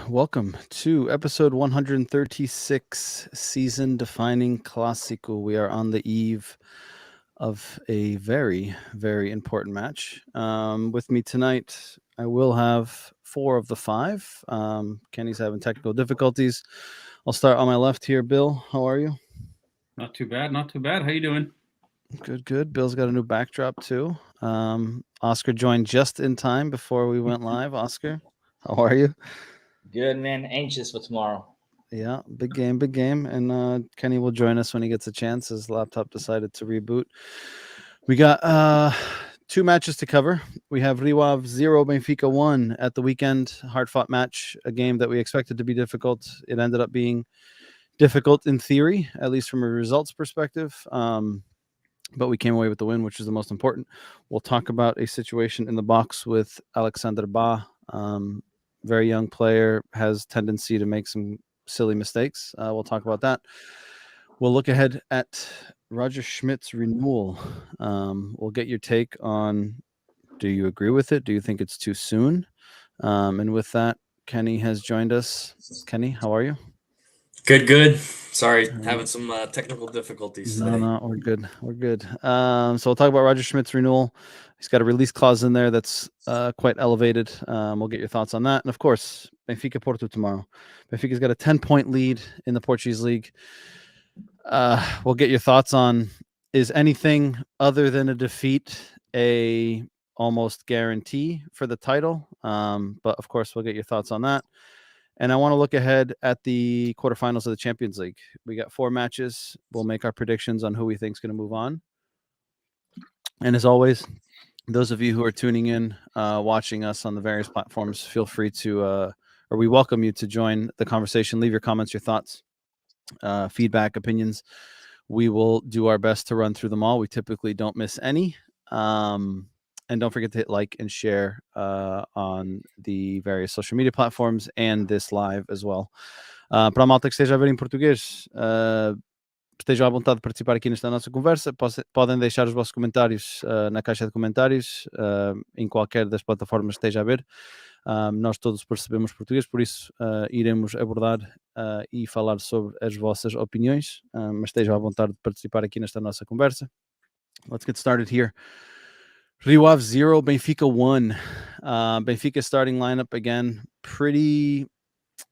Welcome to episode 136, season-defining Classico. We are on the eve of a very, very important match. With me tonight, I will have four of the five. Kenny's having technical difficulties. I'll start on my left here. Bill, how are you? Not too bad. Not too bad. How you doing? Good, good. Bill's got a new backdrop too. Oscar joined just in time before we went live. Oscar, how are you? Good, man. Anxious for tomorrow. Yeah, big game, big game. And Kenny will join us when he gets a chance. His laptop decided to reboot. We got two matches to cover. We have Rio Ave 0, Benfica 1 at the weekend. Hard-fought match, a game that we expected to be difficult. It ended up being difficult in theory, at least from a results perspective. But we came away with the win, which is the most important. We'll talk about a situation in the box with Alexander Ba. Very young player, has tendency to make some silly mistakes. We'll talk about that. We'll look ahead at Roger Schmidt's renewal. We'll get your take on, do you agree with it? Do you think it's too soon? And with that, Kenny has joined us. Kenny, how are you? Good. Sorry, having some technical difficulties today. No, we're good. We're good. So we'll talk about Roger Schmidt's renewal. He's got a release clause in there that's quite elevated. We'll get your thoughts on that. And of course, Benfica Porto tomorrow. Benfica's got a 10-point lead in the Portuguese league. We'll get your thoughts on, is anything other than a defeat a almost guarantee for the title? But of course, we'll get your thoughts on that. And I want to look ahead at the quarterfinals of the Champions League. We got 4 matches. We'll make our predictions on who we think is going to move on. And as always, those of you who are tuning in, watching us on the various platforms, feel free to, or we welcome you to join the conversation. Leave your comments, your thoughts, feedback, opinions. We will do our best to run through them all. We typically don't miss any. And don't forget to hit like and share on the various social media platforms and this live as well. Para a malta que esteja a ver em português, estejam à vontade de participar aqui nesta nossa conversa. Podem deixar os vossos comentários na caixa de comentários em qualquer das plataformas que esteja a ver. Nós todos percebemos português, por isso iremos abordar e falar sobre as vossas opiniões, mas estejam à vontade de participar aqui nesta nossa conversa. Let's get started here. Rio Ave 0, Benfica 1. Benfica starting lineup again, pretty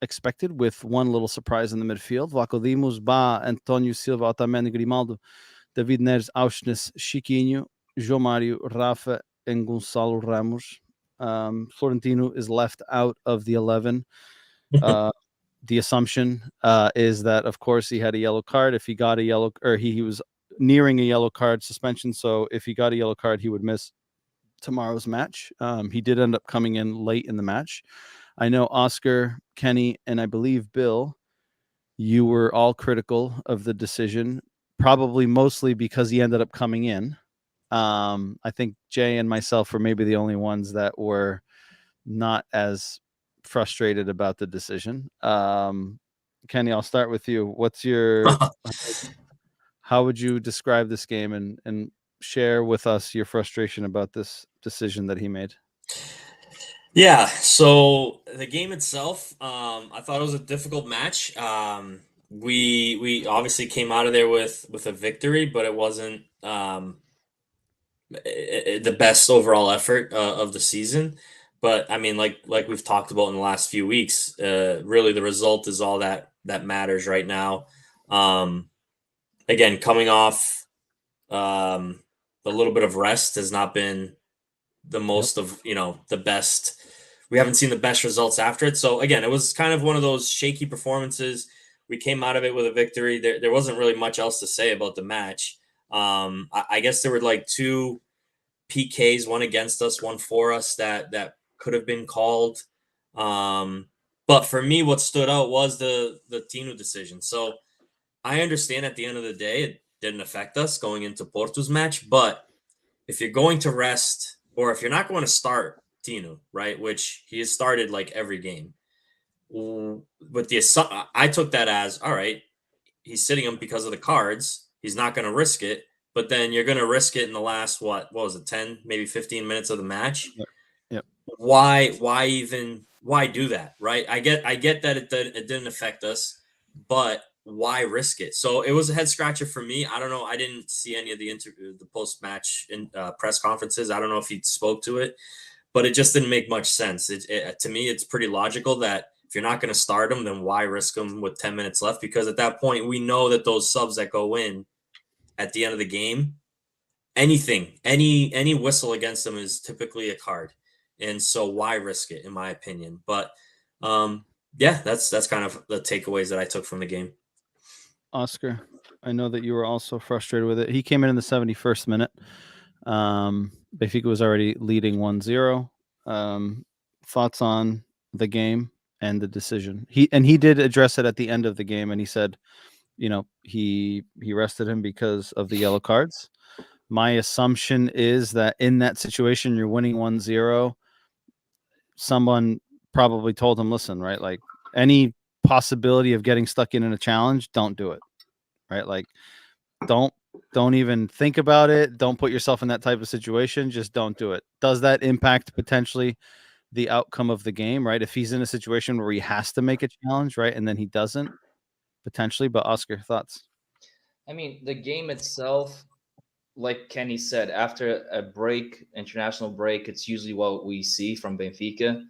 expected, with one little surprise in the midfield. Vlaco Dimos, Ba, António Silva, Otamendi, Grimaldo, David Neres, Auschnes, Chiquinho, João Mário, Rafa, and Gonçalo Ramos. Florentino is left out of the 11. The assumption is that, of course, he had a yellow card. If he got a yellow, or he was nearing a yellow card suspension, so if he got a yellow card, he would miss tomorrow's match. He did end up coming in late in the match. I know Oscar, Kenny, and I believe Bill, you were all critical of the decision, probably mostly because he ended up coming in. I think Jay and myself were maybe the only ones that were not as frustrated about the decision. Kenny, I'll start with you. What's your how would you describe this game and share with us your frustration about this decision that he made? Yeah, so the game itself, I thought it was a difficult match. We obviously came out of there with a victory, but it wasn't the best overall effort of the season. But I mean, like we've talked about in the last few weeks, really the result is all that matters right now. Again, coming off a little bit of rest has not been the most of, the best. We haven't seen the best results after it. So again, it was kind of one of those shaky performances. We came out of it with a victory. There wasn't really much else to say about the match. I guess there were like 2 PKs, one against us, one for us, that could have been called. But for me, what stood out was the Tino decision. So I understand at the end of the day, it didn't affect us going into Porto's match. But if you're going to rest, or if you're not going to start Tino, right, which he has started like every game, with I took that as, all right, he's sitting him because of the cards. He's not going to risk it. But then you're going to risk it in the last, what was it, 10, maybe 15 minutes of the match? Yep. Why even why do that, right? I get that it didn't affect us, but why risk it? So it was a head scratcher for me. I don't know. I didn't see any of the post match press conferences. I don't know if he spoke to it, but it just didn't make much sense. To me, it's pretty logical that if you're not going to start him, then why risk him with 10 minutes left? Because at that point, we know that those subs that go in at the end of the game, any whistle against them is typically a card. And so why risk it, in my opinion? But yeah, that's kind of the takeaways that I took from the game. Oscar, I know that you were also frustrated with it. He came in the 71st minute. Benfica was already leading 1-0. Thoughts on the game and the decision? He did address it at the end of the game, and he said, he rested him because of the yellow cards. My assumption is that in that situation, you're winning 1-0. Someone probably told him, listen, right? Like, any possibility of getting stuck in a challenge, don't do it, right? Like, don't even think about it. Don't put yourself in that type of situation. Just don't do it. Does that impact potentially the outcome of the game, right? If he's in a situation where he has to make a challenge, right, and then he doesn't, potentially. But Oscar, thoughts? I mean, the game itself, like Kenny said, after a break, international break, it's usually what we see from Benfica.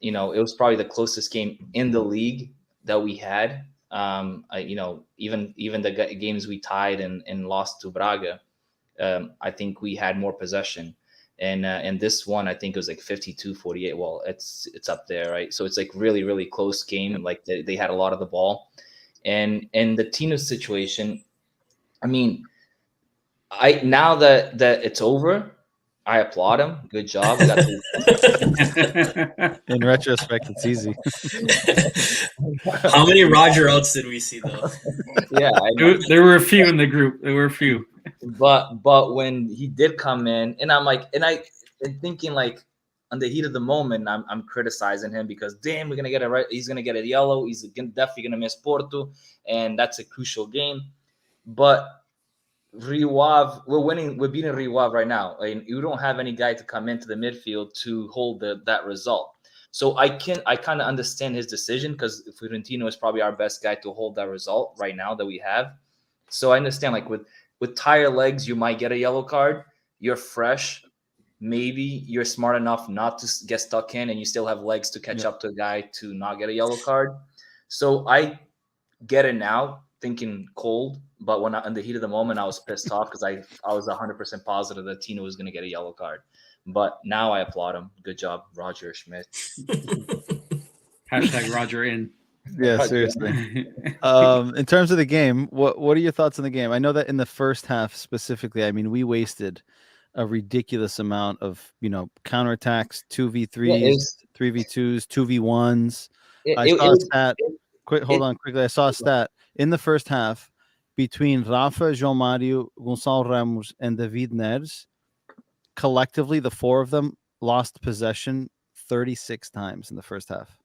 It was probably the closest game in the league that we had. Even the games we tied and lost to Braga, I think we had more possession. And this one, I think it was like 52-48. Well, it's up there, right? So it's like really, really close game. And like they had a lot of the ball. And the Tino situation, I mean, now that it's over, I applaud him. Good job. In retrospect, it's easy. How many Roger outs did we see though? Yeah, there were a few in the group. There were a few. But when he did come in, and I'm like, and thinking like, on the heat of the moment, I'm criticizing him because damn, we're gonna get he's gonna get a yellow. He's definitely gonna miss Porto, and that's a crucial game. But Rio Ave, we're beating Rio Ave right now, and you don't have any guy to come into the midfield to hold that result. So I kind of understand his decision because Fiorentino is probably our best guy to hold that result right now that we have. So I understand, like with tired legs, you might get a yellow card. You're fresh. Maybe you're smart enough not to get stuck in, and you still have legs to catch up to a guy to not get a yellow card. So I get it now, thinking cold, but when in the heat of the moment, I was pissed off because I was 100% positive that Tino was going to get a yellow card. But now I applaud him. Good job, Roger Schmidt. Hashtag Roger in. Yeah, seriously. In terms of the game, what are your thoughts on the game? I know that in the first half specifically, I mean, we wasted a ridiculous amount of counterattacks, 2v3s, 3v2s, 2v1s. I saw a stat. Hold on quickly. I saw a stat in the first half between Rafa, João Mario, Gonçalo Ramos, and David Neres. Collectively, the four of them lost possession 36 times in the first half.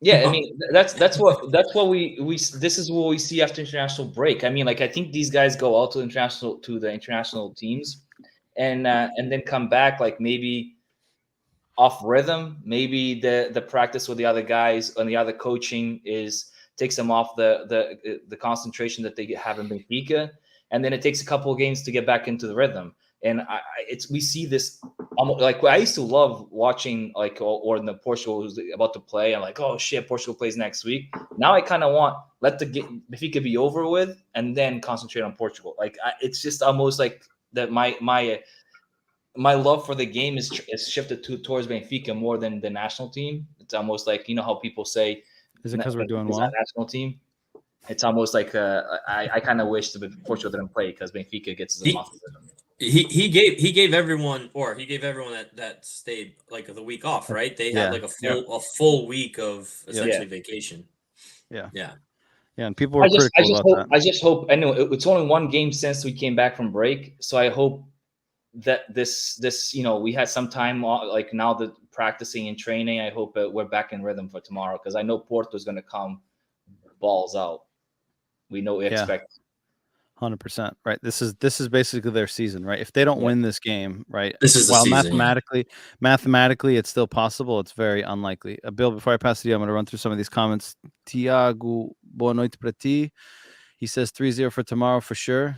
Yeah, I mean that's what we this is what we see after international break. I mean, like I think these guys go out to the international teams, and then come back like maybe off rhythm. Maybe the practice with the other guys and the other coaching takes them off the concentration that they have in Benfica, and then it takes a couple of games to get back into the rhythm. And we see this like I used to love watching like or in the Portugal who's about to play and like, oh shit, Portugal plays next week. Now I kind of want let the Benfica be over with and then concentrate on Portugal. Like it's just almost like that my love for the game is shifted towards Benfica more than the national team. It's almost like how people say, is it because we're doing well? National team. It's almost like I kind of wish the Portugal didn't play because Benfica gets them off of them. He gave everyone that stayed like the week off, right? They had like a full week of essentially vacation. Yeah, and people were critical about that. I just hope. I know it's only one game since we came back from break, so I hope that this we had some time like now that practicing and training. I hope we're back in rhythm for tomorrow because I know Porto is going to come balls out. We expect. 100%. Right. This is basically their season, right? If they don't win this game, right? This is the while season. mathematically it's still possible, it's very unlikely. Bill, before I pass it to you, I'm going to run through some of these comments. Tiago, boa noite para ti. He says 3-0 for tomorrow for sure.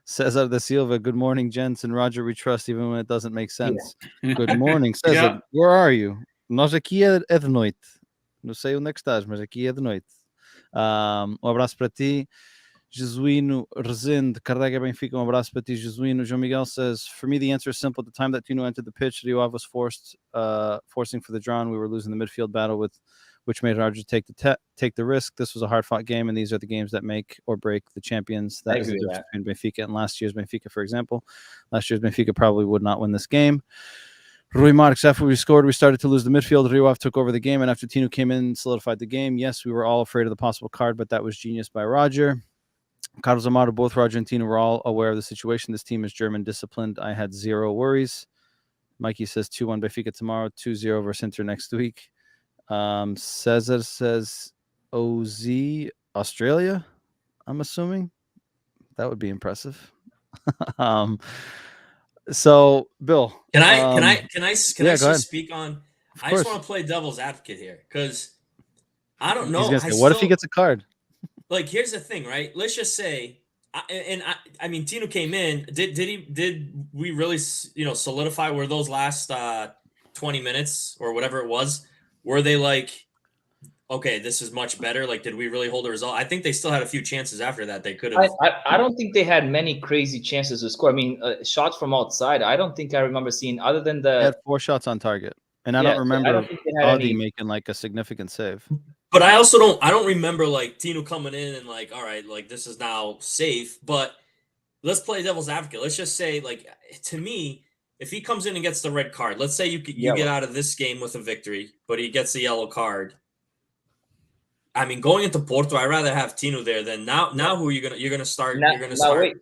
Cesar da Silva, good morning, gents. And Roger, we trust even when it doesn't make sense. Yeah. Good morning, Cesar. Yeah. Where are you? Nós aqui é de noite. Não sei onde é que estás, mas aqui é de noite. Abraço para ti. Jesuíno Rezende, Carrega Benfica, abraço para ti, Jesuíno. João Miguel says, for me, the answer is simple. At the time that Tino entered the pitch, Rio Ave was forcing for the draw, and we were losing the midfield battle, which made Roger take the risk. This was a hard-fought game, and these are the games that make or break the champions. That is the difference between Benfica and last year's Benfica, for example. Last year's Benfica probably would not win this game. Rui Marx, after we scored, we started to lose the midfield. Rio Ave took over the game, and after Tino came in, solidified the game. Yes, we were all afraid of the possible card, but that was genius by Roger. Carlos Amado, both Roger and Tino were all aware of the situation. This team is German disciplined. I had zero worries. Mikey says 2-1 Benfica tomorrow, 2-0 versus Inter next week. Cesar says OZ Australia, I'm assuming. That would be impressive. So Bill, Can I just speak on? I course. just want to play devil's advocate here because I don't know. He's gonna say, what if he gets a card? Like, here's the thing, right? Let's just say, I mean, Tino came in. Did we really, solidify where those last 20 minutes or whatever it was? Were they like, okay, this is much better? Like, did we really hold the result? I think they still had a few chances after that. They could have. I don't think they had many crazy chances to score. I mean, shots from outside. I don't think I remember seeing other than They had 4 shots on target, and I don't remember Audi making like a significant save. But I also don't remember like Tino coming in and like, all right, like this is now safe. But let's play devil's advocate. Let's just say, like, to me, if he comes in and gets the red card, let's say you get out of this game with a victory, but he gets the yellow card. I mean, going into Porto, I'd rather have Tino there than now. Who are you gonna start? Wait.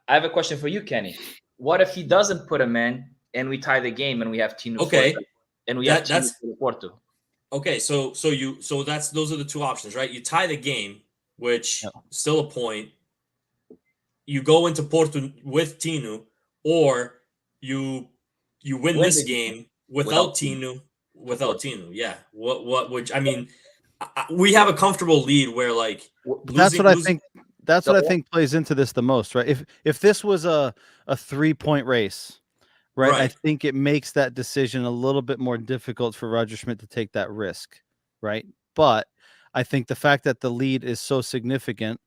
I have a question for you, Kenny. What if he doesn't put him in and we tie the game and we have Tino? Okay, and we have Tino for Porto. Okay, so those are the two options, right? You tie the game, which still a point. You go into Porto with Tino, or you win this game without Tino. Without Tino, yeah. What would I mean? We have a comfortable lead where like that's what I think. That's what I think plays into this the most, right? If this was a 3-point race. Right. I think it makes that decision a little bit more difficult for Roger Schmidt to take that risk. Right. But I think the fact that the lead is so significant,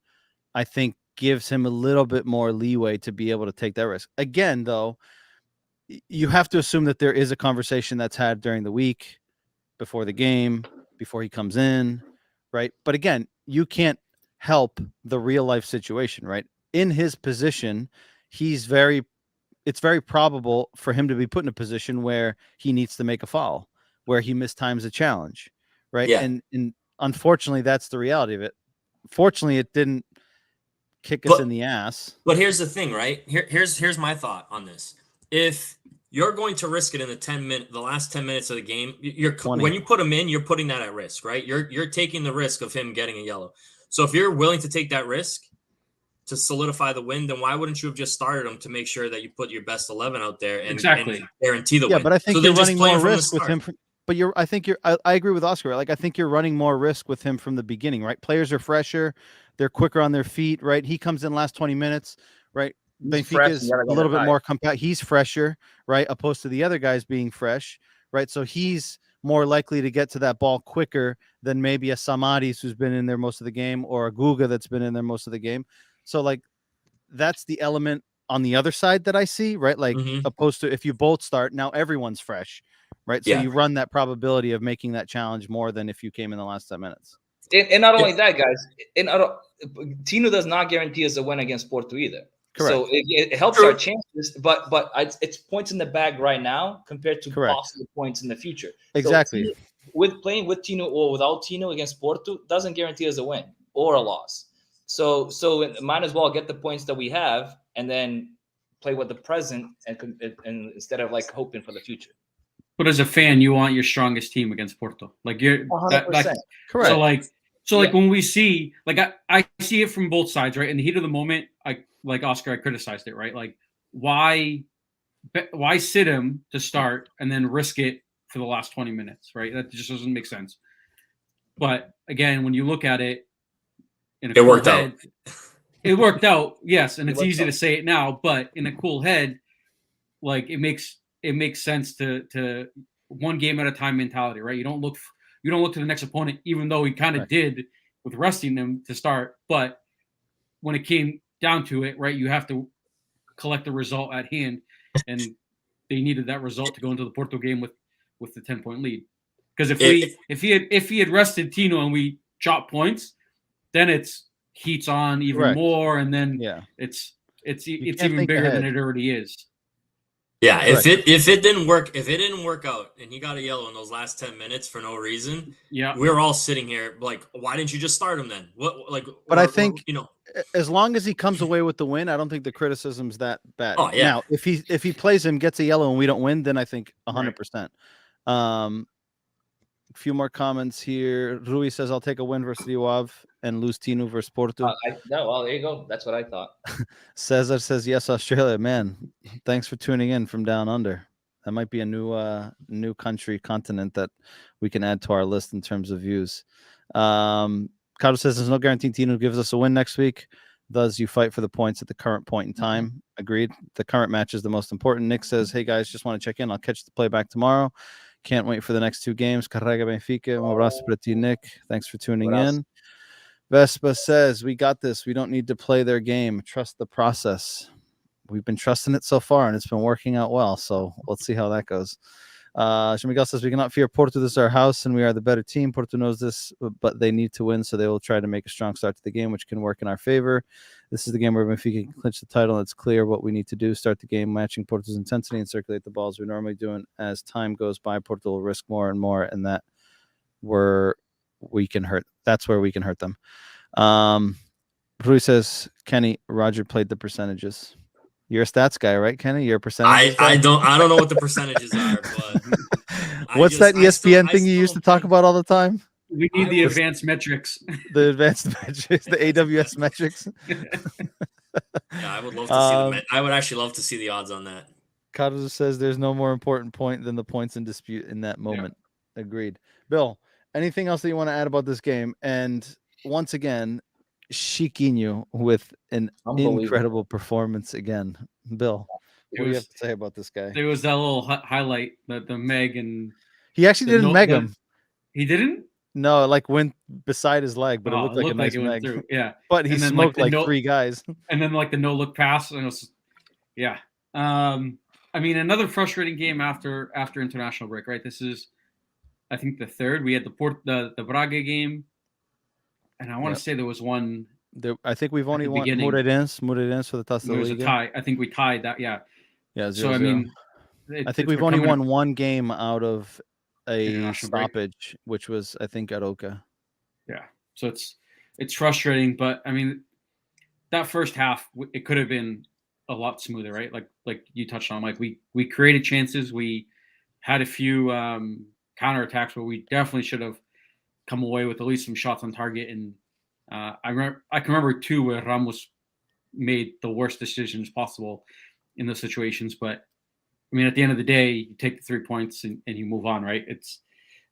I think gives him a little bit more leeway to be able to take that risk. Again, though, you have to assume that there is a conversation that's had during the week, before the game, before he comes in. Right. But again, you can't help the real life situation. Right. In his position, it's very probable for him to be put in a position where he needs to make a foul, where he mistimes a challenge, right? Yeah. And unfortunately, that's the reality of it. Fortunately, it didn't kick us in the ass. But here's the thing, right? Here's my thought on this. If you're going to risk it in the last 10 minutes of the game, when you put him in, you're putting that at risk, right? You're taking the risk of him getting a yellow. So if you're willing to take that risk to solidify the win, then why wouldn't you have just started them to make sure that you put your best 11 out there and guarantee the win? Yeah, but I think you're running more risk with him. I agree with Oscar. Like, I think you're running more risk with him from the beginning, right? Players are fresher. They're quicker on their feet, right? He comes in last 20 minutes, right? Benfica is a little bit more compact. He's fresher, right? Opposed to the other guys being fresh, right? So he's more likely to get to that ball quicker than maybe a Samaris who's been in there most of the game, or a Guga that's been in there most of the game. So, like, that's the element on the other side that I see, right? Like, opposed to if you both start, now everyone's fresh, right? So you run that probability of making that challenge more than if you came in the last 10 minutes. And not only that, guys, Tino does not guarantee us a win against Porto either. Correct. So it helps our chances, but it's points in the bag right now compared to possible points in the future. Exactly. So with playing with Tino or without Tino against Porto doesn't guarantee us a win or a loss. So might as well get the points that we have and then play with the present and instead of like hoping for the future. But as a fan, you want your strongest team against Porto. Like you're 100%. Correct. So like So like when we see, like I see it from both sides, right? In the heat of the moment, like Oscar, I criticized it, right? Like why sit him to start and then risk it for the last 20 minutes, right? That just doesn't make sense. But again, when you look at it, in a It worked out. It worked out, yes, and it's easy to say it now, but in a cool head, like it makes sense to one game at a time mentality, right? You don't look to the next opponent, even though he kind of did with resting them to start. But when it came down to it, right, you have to collect the result at hand, and they needed that result to go into the Porto game with the 10-point lead. Because if he had rested Tino and we chopped points, then it's heats on even more, and then it's even bigger than it already is. Yeah, if it didn't work out and he got a yellow in those last 10 minutes for no reason, we're all sitting here like, why didn't you just start him then? But I think as long as he comes away with the win, I don't think the criticism's that bad. Oh yeah. Now, if he plays him, gets a yellow, and we don't win, then I think 100%. A few more comments here. Rui says, "I'll take a win versus Rio Ave and lose Tino versus Porto." Well, there you go. That's what I thought. Cesar says, "Yes, Australia, man. Thanks for tuning in from down under. That might be a new continent that we can add to our list in terms of views." Carlos says, "There's no guarantee Tino gives us a win next week. Thus, you fight for the points at the current point in time." Agreed. The current match is the most important. Nick says, "Hey guys, just want to check in. I'll catch the playback tomorrow. Can't wait for the next two games. Carrega Benfica. Un abraço para ti, Nick. Thanks for tuning in." Vespa says, "We got this. We don't need to play their game. Trust the process." We've been trusting it so far, and it's been working out well. So let's see how that goes. Miguel says, "We cannot fear Porto. This is our house, and we are the better team. Porto knows this, but they need to win, so they will try to make a strong start to the game, which can work in our favor. This is the game where Benfica can clinch the title, and it's clear what we need to do. Start the game matching Porto's intensity and circulate the ball as we normally do. And as time goes by, Porto will risk more and more, and that's where we can hurt them." Rui says, "Kenny, Roger played the percentages." You're a stats guy, right, Kenny? You're a percentage guy? I don't know what the percentages are, but what's that ESPN thing you used to talk about all the time? We need the advanced metrics. The advanced metrics, the AWS metrics. Yeah, I would love to see I would actually love to see the odds on that. Carlos says there's no more important point than the points in dispute in that moment. Yeah. Agreed. Bill, anything else that you want to add about this game? And once again, Chiquinho with an incredible performance again. Bill, what do you have to say about this guy? There was that little highlight, the Meg, and he actually didn't meg him. He didn't? No, like went beside his leg, but it looked like a nice meg. Through. Yeah, but he smoked like three guys. And then like the no look pass, and it was, yeah. I mean, another frustrating game after international break, right? This is, I think, the third. We had the Braga game. And I want to say there was one. I think we've only won Moreirense for the Taça da Liga. There was a tie. I think we tied that. Yeah. Yeah. 0-0. So I mean, I think we've only won one game out of a stoppage, which was, I think, at Oka. Yeah. So it's frustrating, but I mean, that first half it could have been a lot smoother, right? Like you touched on, Mike. We created chances. We had a few counterattacks, but we definitely should have come away with at least some shots on target. And I can remember too where Ramos made the worst decisions possible in those situations. But I mean, at the end of the day, you take the 3 points and you move on, right? It's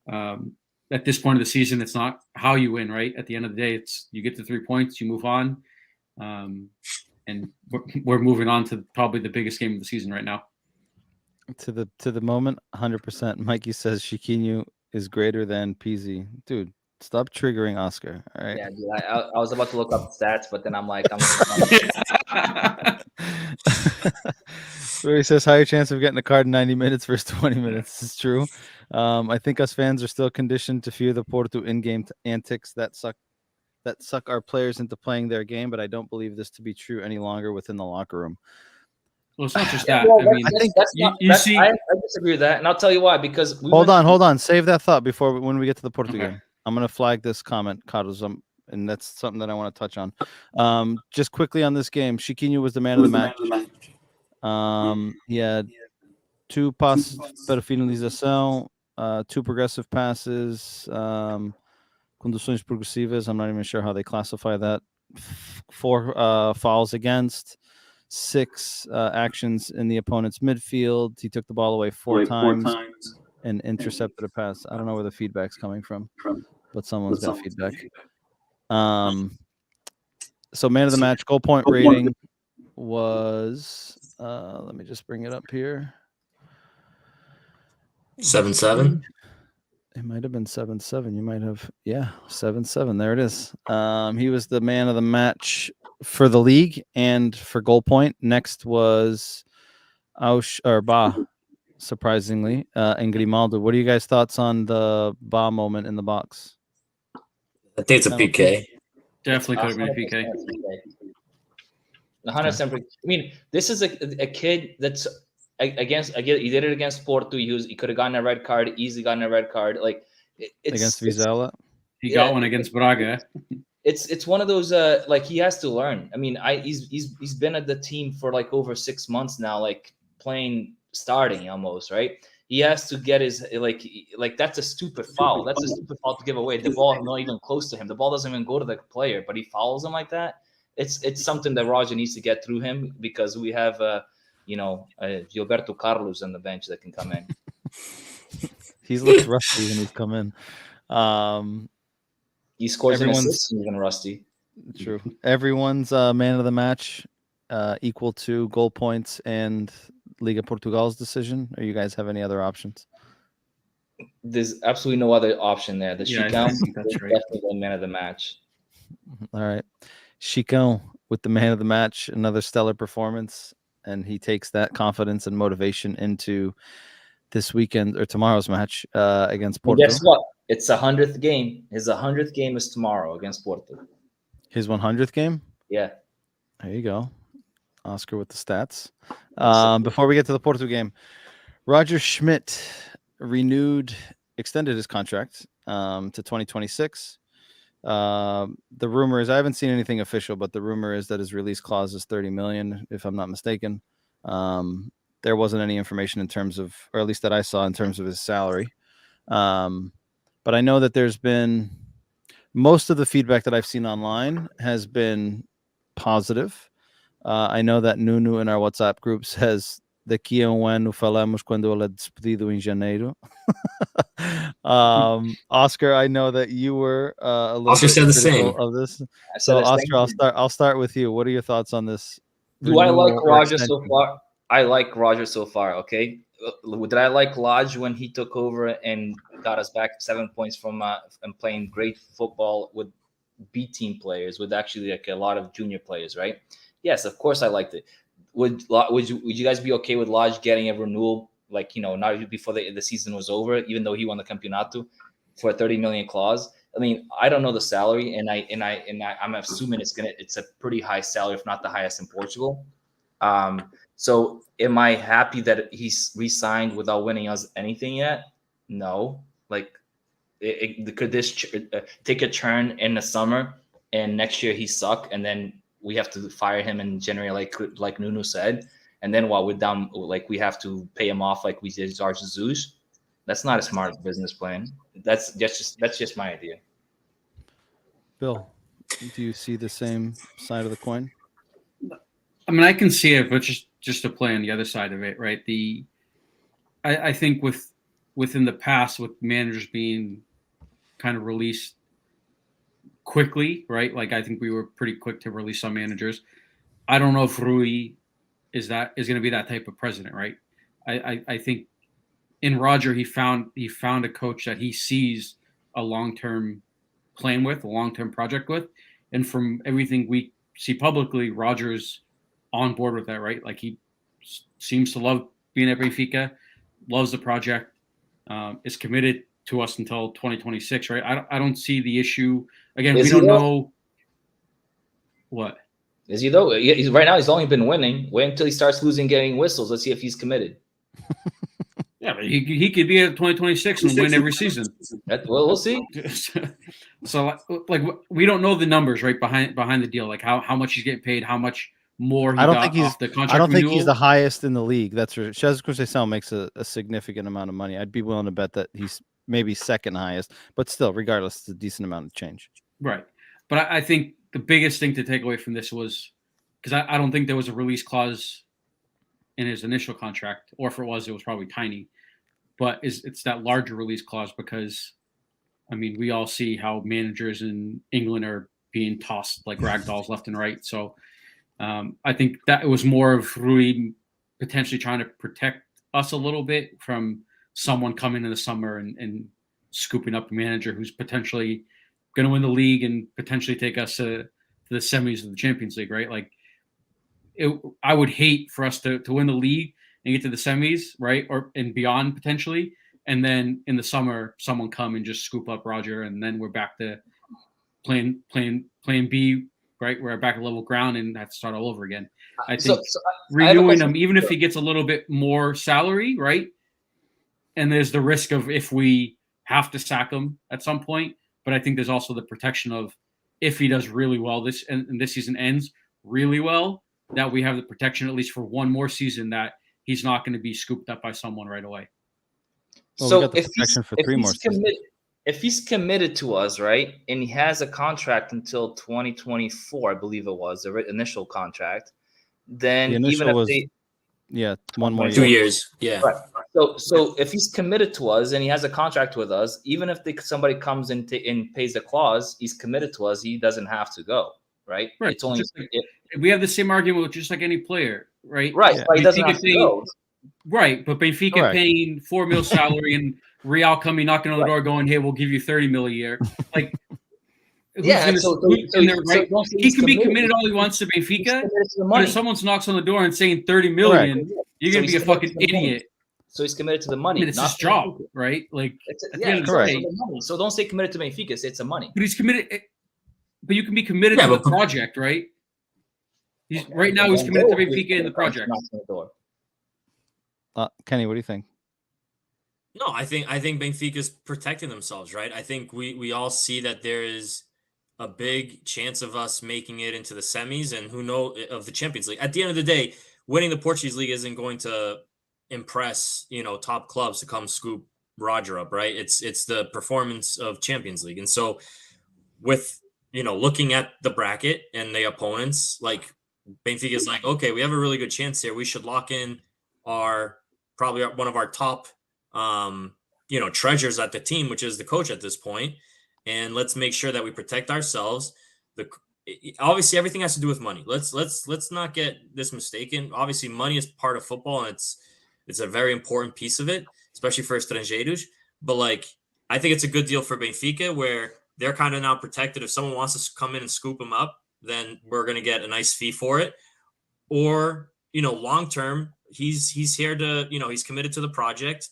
at this point of the season, it's not how you win, right? At the end of the day, it's you get the 3 points, you move on, and we're moving on to probably the biggest game of the season right now. To the moment, 100%. Mikey says Chiquinho is greater than PZ. Dude, stop triggering Oscar. All right. Yeah, dude, I was about to look up stats, but then I'm like, He says higher chance of getting a card in 90 minutes versus 20 minutes. This is true. I think us fans are still conditioned to fear the Porto in-game antics that suck our players into playing their game, but I don't believe this to be true any longer within the locker room. Well, it's not just that. Well, I mean, I disagree with that, and I'll tell you why. Because hold on. Save that thought when we get to the Porto game. I'm going to flag this comment, Carlos, and that's something that I want to touch on. Just quickly on this game, Chiquinho was the man of the match. He had 2 passes para finalização, 2 progressive passes, conduções progressivas. I'm not even sure how they classify that. 4 fouls against, 6 actions in the opponent's midfield. He took the ball away 4 times and intercepted a pass. I don't know where the feedback's coming from, but someone's got feedback. So man of the match, goal point rating was, let me just bring it up here. 7-7. It might have been 7-7. You might have, 7-7. There it is. He was the man of the match for the league and for goal point. Next was Ba, surprisingly, and Grimaldo. What are you guys' thoughts on the Ba moment in the box? I think it's a PK. Definitely could have been a PK. 100%. I mean, this is a kid that's against. He did it against Porto. He could have gotten a red card. Easily gotten a red card. Like against Vizela. He got one against Braga. It's one of those like he has to learn. I mean, he's been at the team for like over 6 months now, like starting almost, right? He has to get his like that's a stupid foul. That's a stupid foul to give away. The ball not even close to him. The ball doesn't even go to the player, but he fouls him like that. It's something that Roger needs to get through him, because we have Gilberto Carlos on the bench that can come in. He's looked rusty when he's come in. He scores an assist even rusty. True. Everyone's man of the match equal to goal points and Liga Portugal's decision, or you guys have any other options? There's absolutely no other option there. The Chicão is right. definitely the man of the match. All right. Chicão with the man of the match, another stellar performance, and he takes that confidence and motivation into this weekend or tomorrow's match against Porto. And guess what? It's 100th game. His 100th game is tomorrow against Porto. His 100th game? Yeah. There you go. Oscar with the stats. Before we get to the Porto game, Roger Schmidt extended his contract to 2026. The rumor is, I haven't seen anything official, but the rumor is that his release clause is 30 million, if I'm not mistaken. There wasn't any information in terms of, or at least that I saw in terms of his salary. But I know that there's been, most of the feedback that I've seen online has been positive. I know that Nuno in our WhatsApp group says daqui a ano falamos quando ele é despedido em janeiro. Oscar, I know that you were a little Oscar bit said the critical same of this. So Oscar, I'll start with you. What are your thoughts on this? Do I like Roger so far? I like Roger so far. Okay. Did I like Lodge when he took over and got us back 7 points from and playing great football with B team players, with actually like a lot of junior players, right? Yes, of course I liked it. Would you guys be okay with Lodge getting a renewal, like, not before the season was over, even though he won the Campeonato, for a 30 million clause? I mean, I don't know the salary, and I'm assuming it's a pretty high salary, if not the highest in Portugal. So am I happy that he's re-signed without winning us anything yet? No. Like, could this take a turn in the summer and next year he suck, and then we have to fire him in January, like Nuno said, and then while we're down, like we have to pay him off like we did Jorge Jesus? That's not a smart business plan. That's just my idea. Bill, do you see the same side of the coin? I mean, I can see it, but just to play on the other side of it, right? I think within the past, with managers being kind of released quickly, right? Like, I think we were pretty quick to release some managers. I don't know if Rui is going to be that type of president, right? I think in Roger, he found a coach that he sees a long-term plan with, a long-term project with, and from everything we see publicly, Roger's on board with that, right? Like, he seems to love being at Benfica, loves the project, is committed to us until 2026, right? I don't see the issue. Again, we don't know what. Is he though? Right now he's only been winning. Wait until he starts losing, getting whistles. Let's see if he's committed. Yeah, but he could be at 2026 and win every season. Well, we'll see. So, like, we don't know the numbers, right, behind the deal, like how much he's getting paid, how much more I don't think he's the contract. I don't renewal. think he's the highest in the league. That's for Cesc Conceição makes a significant amount of money. I'd be willing to bet that he's maybe second highest, but still, regardless, it's a decent amount of change. Right. But I think the biggest thing to take away from this was, because I don't think there was a release clause in his initial contract, or if it was probably tiny. But it's that larger release clause because, I mean, we all see how managers in England are being tossed like rag dolls left and right. So I think that it was more of Rui potentially trying to protect us a little bit from someone coming in the summer and scooping up a manager who's potentially going to win the league and potentially take us to the semis of the Champions League, right? Like, I would hate for us to win the league and get to the semis, right, and beyond potentially, and then in the summer someone come and just scoop up Roger, and then we're back to playing B, right? We're back at level ground and have to start all over again. I think renewing him, even if he gets a little bit more salary, right, and there's the risk of if we have to sack him at some point, but I think there's also the protection of if he does really well and this season ends really well, that we have the protection at least for one more season that he's not going to be scooped up by someone right away. Well, so we got the protection for 3 more seasons. If he's committed to us, right, and he has a contract until 2024, I believe it was the initial contract, then even if one more 2 years, yeah. Right. So if he's committed to us and he has a contract with us, even if somebody comes and pays the clause, he's committed to us. He doesn't have to go, right? Right. It's only we have the same argument with just like any player, right? Right. Yeah. But he doesn't have to go. Right, but Benfica paying $4 million salary and Real coming knocking on the door, going, "Hey, we'll give you $30 million a year." Like, he can be committed all he wants to Benfica, but if someone knocks on the door and saying $30 million, you're gonna be a fucking idiot. So he's committed to the money. I mean, it's his job, right? Like, So don't say committed to Benfica. Say it's the money. But he's committed. But you can be committed to the project, right? Right now he's committed to Benfica in the project. Kenny, what do you think? No, I think Benfica's protecting themselves, right? I think we all see that there is a big chance of us making it into the semis, and who knows of the Champions League. At the end of the day, winning the Portuguese league isn't going to impress, top clubs to come scoop Roger up, right? It's the performance of Champions League. And so with, looking at the bracket and the opponents, like Benfica is like, okay, we have a really good chance here. We should lock in probably one of our top, treasures at the team, which is the coach at this point. And let's make sure that we protect ourselves. Obviously everything has to do with money. Let's not get this mistaken. Obviously money is part of football, and it's a very important piece of it, especially for estrangeiros. But I think it's a good deal for Benfica where they're kind of now protected. If someone wants to come in and scoop them up, then we're going to get a nice fee for it. Or, long term, he's here to, he's committed to the project.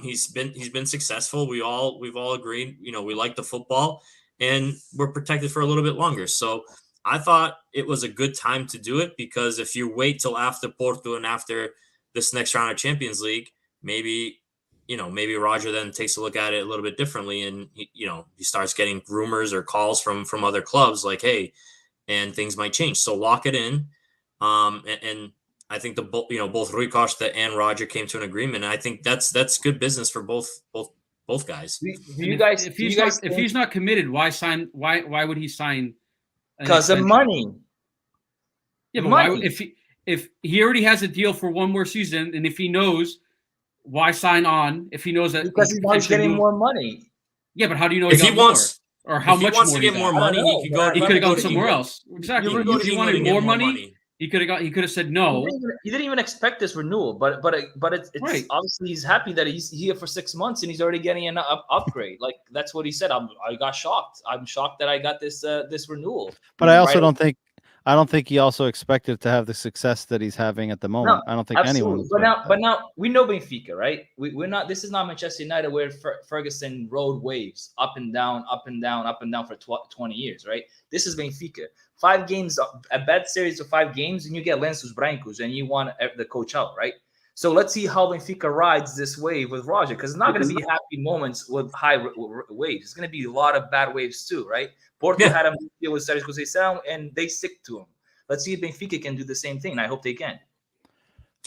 He's been successful. We've all agreed, we like the football, and we're protected for a little bit longer. So I thought it was a good time to do it, because if you wait till after Porto and after this next round of Champions League, maybe Roger then takes a look at it a little bit differently, and he starts getting rumors or calls from other clubs like, hey, and things might change. So lock it in. And I think both Rui Costa and Roger came to an agreement, and I think that's good business for both guys. If he's not committed, why sign? Why would he sign? Because of money. Yeah, but why, if he already has a deal for one more season, and if he knows, why sign on? If he knows that because he wants getting more money. Yeah, but how do you know if he wants more? Or how much wants more to get more money? He could have gone somewhere else. Exactly. If he wanted more money, he could have said no. He didn't even expect this renewal, but it's right. Obviously he's happy that he's here for 6 months and he's already getting an upgrade. Like that's what he said. I got shocked. I'm shocked that I got this renewal. But I also don't think he also expected to have the success that he's having at the moment. I don't think anyone. But now we know Benfica, right? We're not. This is not Manchester United where Ferguson rode waves up and down for 20 years, right? This is Benfica. 5 games, a bad series of 5 games, and you get Lenços Brancos, and you want the coach out, right? So let's see how Benfica rides this wave with Roger, because it's not going to be happy moments with high waves. It's going to be a lot of bad waves too, right? Porto had a deal with Sérgio Conceição, and they stick to him. Let's see if Benfica can do the same thing. I hope they can.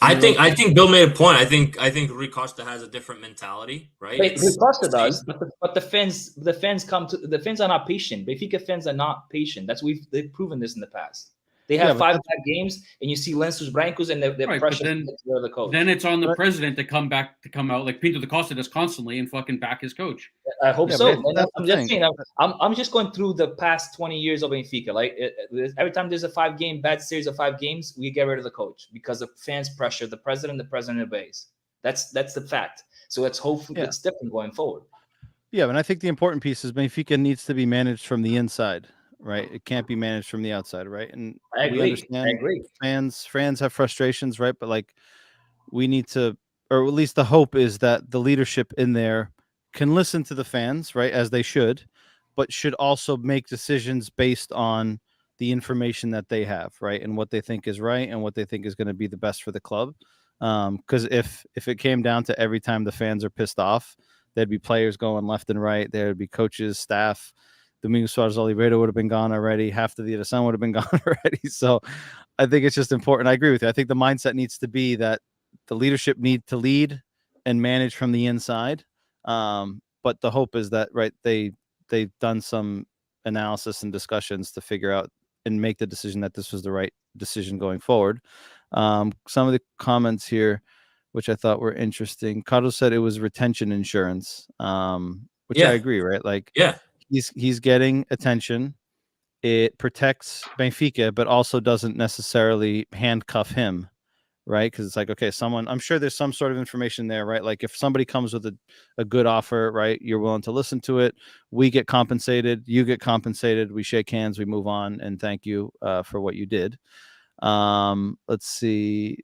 I think Bill made a point. I think Rui Costa has a different mentality, right? Rui Costa does, but the fans are not patient. Benfica fans are not patient. They've proven this in the past. They have 5 bad games, and you see Lenços Brancos, and they're pressure to the coach. Then it's on the president to come out like Pinto da Costa does constantly and fucking back his coach. I hope so. I'm just saying. I'm just going through the past 20 years of Benfica. Like every time there's a bad series of 5 games, we get rid of the coach because the fans pressure the president obeys. That's the fact. So let's hope it's different going forward. Yeah, and I think the important piece is Benfica needs to be managed from the inside. Right, it can't be managed from the outside, right? And I agree. Fans have frustrations, right? But like, we need to, or at least the hope is that the leadership in there can listen to the fans, right, as they should, but should also make decisions based on the information that they have, right, and what they think is right and what they think is going to be the best for the club. Because if it came down to every time the fans are pissed off, there'd be players going left and right. There'd be coaches, staff. Domingos Suarez Oliveira would have been gone already. Half the Vidasan would have been gone already. So I think it's just important. I agree with you. I think the mindset needs to be that the leadership need to lead and manage from the inside. But the hope is that, right, they've done some analysis and discussions to figure out and make the decision that this was the right decision going forward. Some of the comments here, which I thought were interesting. Carlos said it was retention insurance, which I agree, right? Like, He's getting attention. It protects Benfica, but also doesn't necessarily handcuff him, right? Because it's like, okay, I'm sure there's some sort of information there, right? Like if somebody comes with a good offer, right, you're willing to listen to it. We get compensated. You get compensated. We shake hands. We move on. And thank you for what you did. Let's see.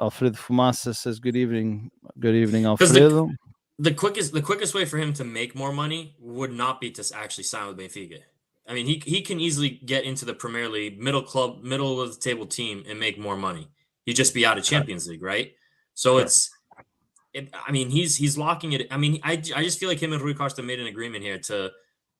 Alfredo Fumasa says, good evening. Good evening, Alfredo. The quickest way for him to make more money would not be to actually sign with Benfica. I mean, he can easily get into the Premier League, middle of the table team and make more money. He'd just be out of Champions League, right? So I mean, he's locking it. I mean, I just feel like him and Rui Costa made an agreement here to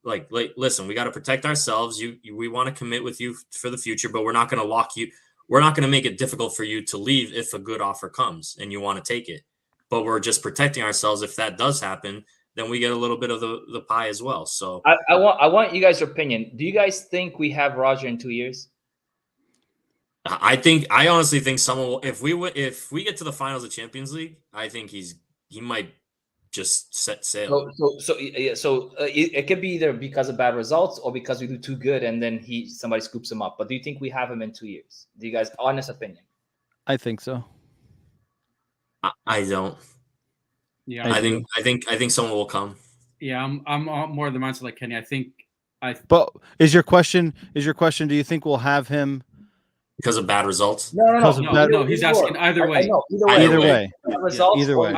like listen, we got to protect ourselves. We want to commit with you for the future, but we're not going to lock you. We're not going to make it difficult for you to leave if a good offer comes and you want to take it. But we're just protecting ourselves. If that does happen, then we get a little bit of the pie as well. So I want you guys' opinion. Do you guys think we have Roger in 2 years? I honestly think someone will, if we get to the finals of Champions League, I think he might just set sail. So it could be either because of bad results or because we do too good and then somebody scoops him up. But do you think we have him in 2 years? Do you guys honest opinion? I think so. I don't. Yeah, I think someone will come. Yeah, I'm more of the mindset like Kenny. But is your question? Do you think we'll have him because of bad results? No. He's asking either way. Either way. Either way.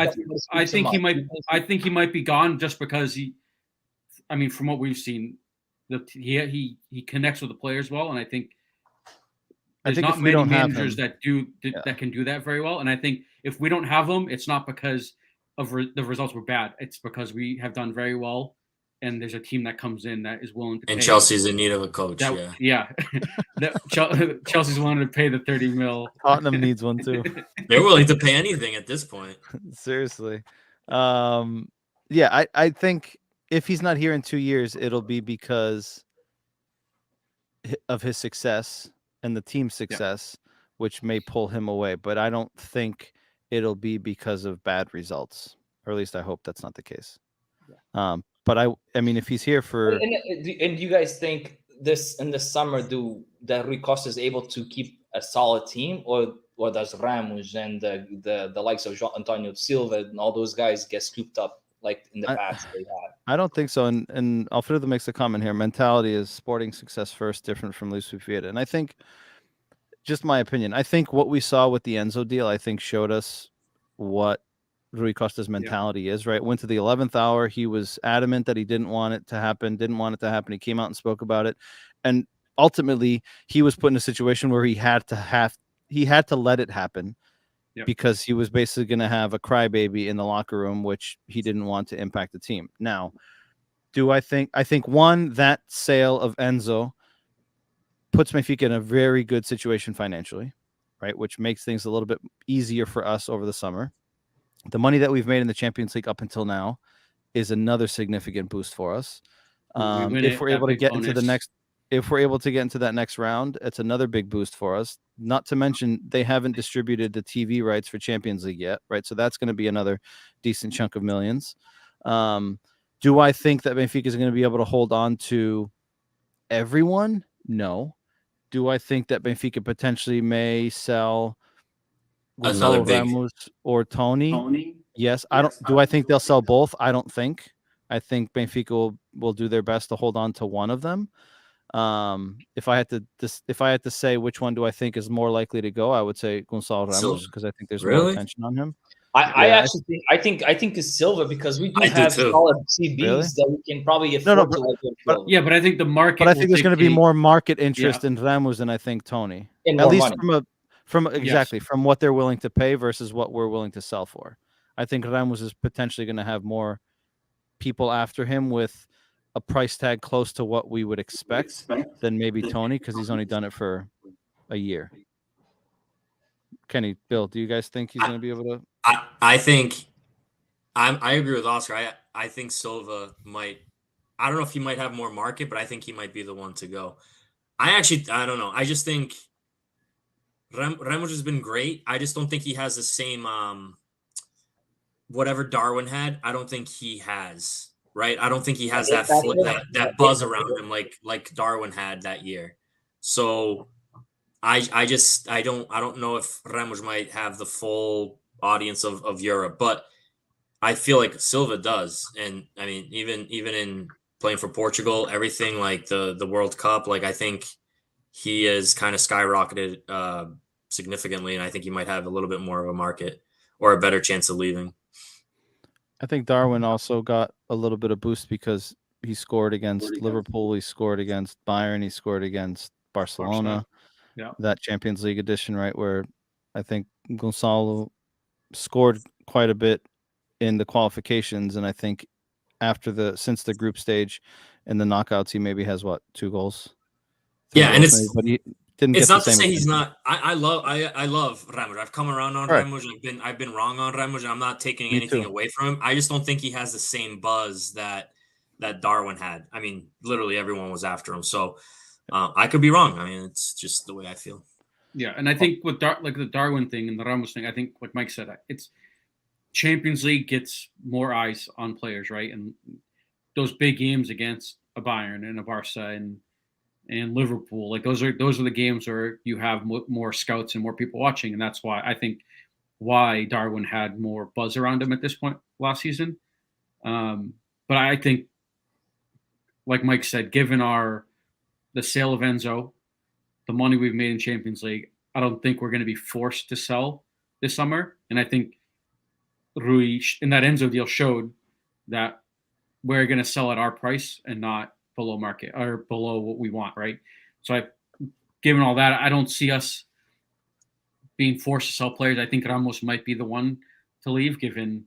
I think he might. I think he might be gone just because from what we've seen, he connects with the players well, and I think there's not many managers that can do that very well. And I think if we don't have him, it's not because of the results were bad. It's because we have done very well, and there's a team that comes in that is willing to. And pay. Chelsea's in need of a coach. Chelsea's willing to pay the 30 mil. Tottenham needs one too. They're willing to pay anything at this point. Seriously, I think if he's not here in 2 years, it'll be because of his success and the team's success, which may pull him away. But I don't think it'll be because of bad results, or at least I hope that's not the case. But I mean, if he's here for and you guys think this in the summer, that Rui Costa is able to keep a solid team, or does Ramos and the likes of João Antonio Silva and all those guys get scooped up like in the past they had? I don't think so. And Alfredo makes a comment here. Mentality is sporting success first, different from Luis Fiera. And I think, just my opinion, I think what we saw with the Enzo deal, I think showed us what Rui Costa's mentality is, right? Went to the 11th hour. He was adamant that he didn't want it to happen. He came out and spoke about it. And ultimately he was put in a situation where he had to let it happen because he was basically going to have a crybaby in the locker room, which he didn't want to impact the team. Now, I think that sale of Enzo puts Benfica in a very good situation financially. right? Which makes things a little bit easier for us over the summer. The money that we've made in the Champions League up until now is another significant boost for us. If we're able to get into the next, if we're able to get into that next round, it's another big boost for us. Not to mention they haven't distributed the TV rights for Champions League yet, right? So that's going to be another decent chunk of millions. Do I think that Benfica is going to be able to hold on to everyone? No. Do I think that Benfica potentially may sell Another big Ramos or Tony? Yes. I don't. Do I think they'll sell both? I don't think. I think Benfica will do their best to hold on to one of them. If I had to say which one do I think is more likely to go, I would say Gonçalo Ramos, because I think there's more attention on him. I actually think it's Silva, because we do have solid CBs that we can probably afford but I think the market. But I think there's going to be more market interest in Ramos than I think Tony. At least from what they're willing to pay versus what we're willing to sell for. I think Ramos is potentially going to have more people after him with a price tag close to what we would expect than maybe Tony, because he's only done it for a year. Kenny, Bill, do you guys think he's going to be able to? I think I agree with Oscar. I think Silva might. I don't know if he might have more market, but I think he might be the one to go. I don't know. I just think Ramos has been great. I just don't think he has the same whatever Darwin had. I don't think he has. Right? I don't think he has that buzz around him like Darwin had that year. So I don't know if Ramos might have the full audience of Europe, but I feel like Silva does. And I mean, even in playing for Portugal, everything like the World Cup, like I think he has kind of skyrocketed significantly, and I think he might have a little bit more of a market or a better chance of leaving. I think Darwin also got a little bit of boost because he scored against Liverpool, he scored against Bayern, he scored against Barcelona. Yeah. That Champions League edition, right, where I think Gonçalo scored quite a bit in the qualifications, and I think since the group stage in the knockouts, he maybe has 2 goals. Yeah, and maybe, but he didn't. It's not to say he's not. I love Ramos. I've come around on Ramos. I've been wrong on Ramos, and I'm not taking anything away from him. I just don't think he has the same buzz that Darwin had. I mean, literally everyone was after him. So I could be wrong. I mean, it's just the way I feel. Yeah, and I think with the Darwin thing and the Ramos thing, I think like Mike said, it's Champions League gets more eyes on players, right? And those big games against a Bayern and a Barca and Liverpool, like those are the games where you have more scouts and more people watching, and that's why I think Darwin had more buzz around him at this point last season. But I think, like Mike said, given the sale of Enzo, the money we've made in Champions League, I don't think we're going to be forced to sell this summer. And I think Rui in that Enzo deal showed that we're going to sell at our price and not below market or below what we want, right? So given all that, I don't see us being forced to sell players. I think Ramos might be the one to leave, given,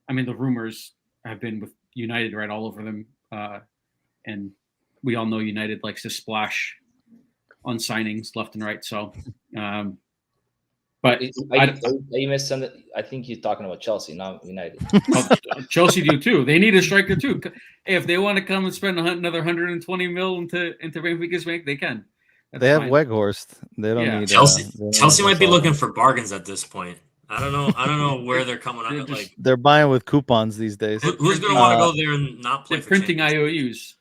I mean, the rumors have been with United right all over them. And we all know United likes to splash on signings left and right. So, but you missed something. I think you're talking about Chelsea, not United. Chelsea do too. They need a striker too. Hey, if they want to come and spend another 120 mil into Benfica's bank, they can. They have Weghorst. They don't need Chelsea might be looking for bargains at this point. I don't know where they're coming out. Like they're buying with coupons these days. Who's going to want to go there and not play? They're printing IOUs.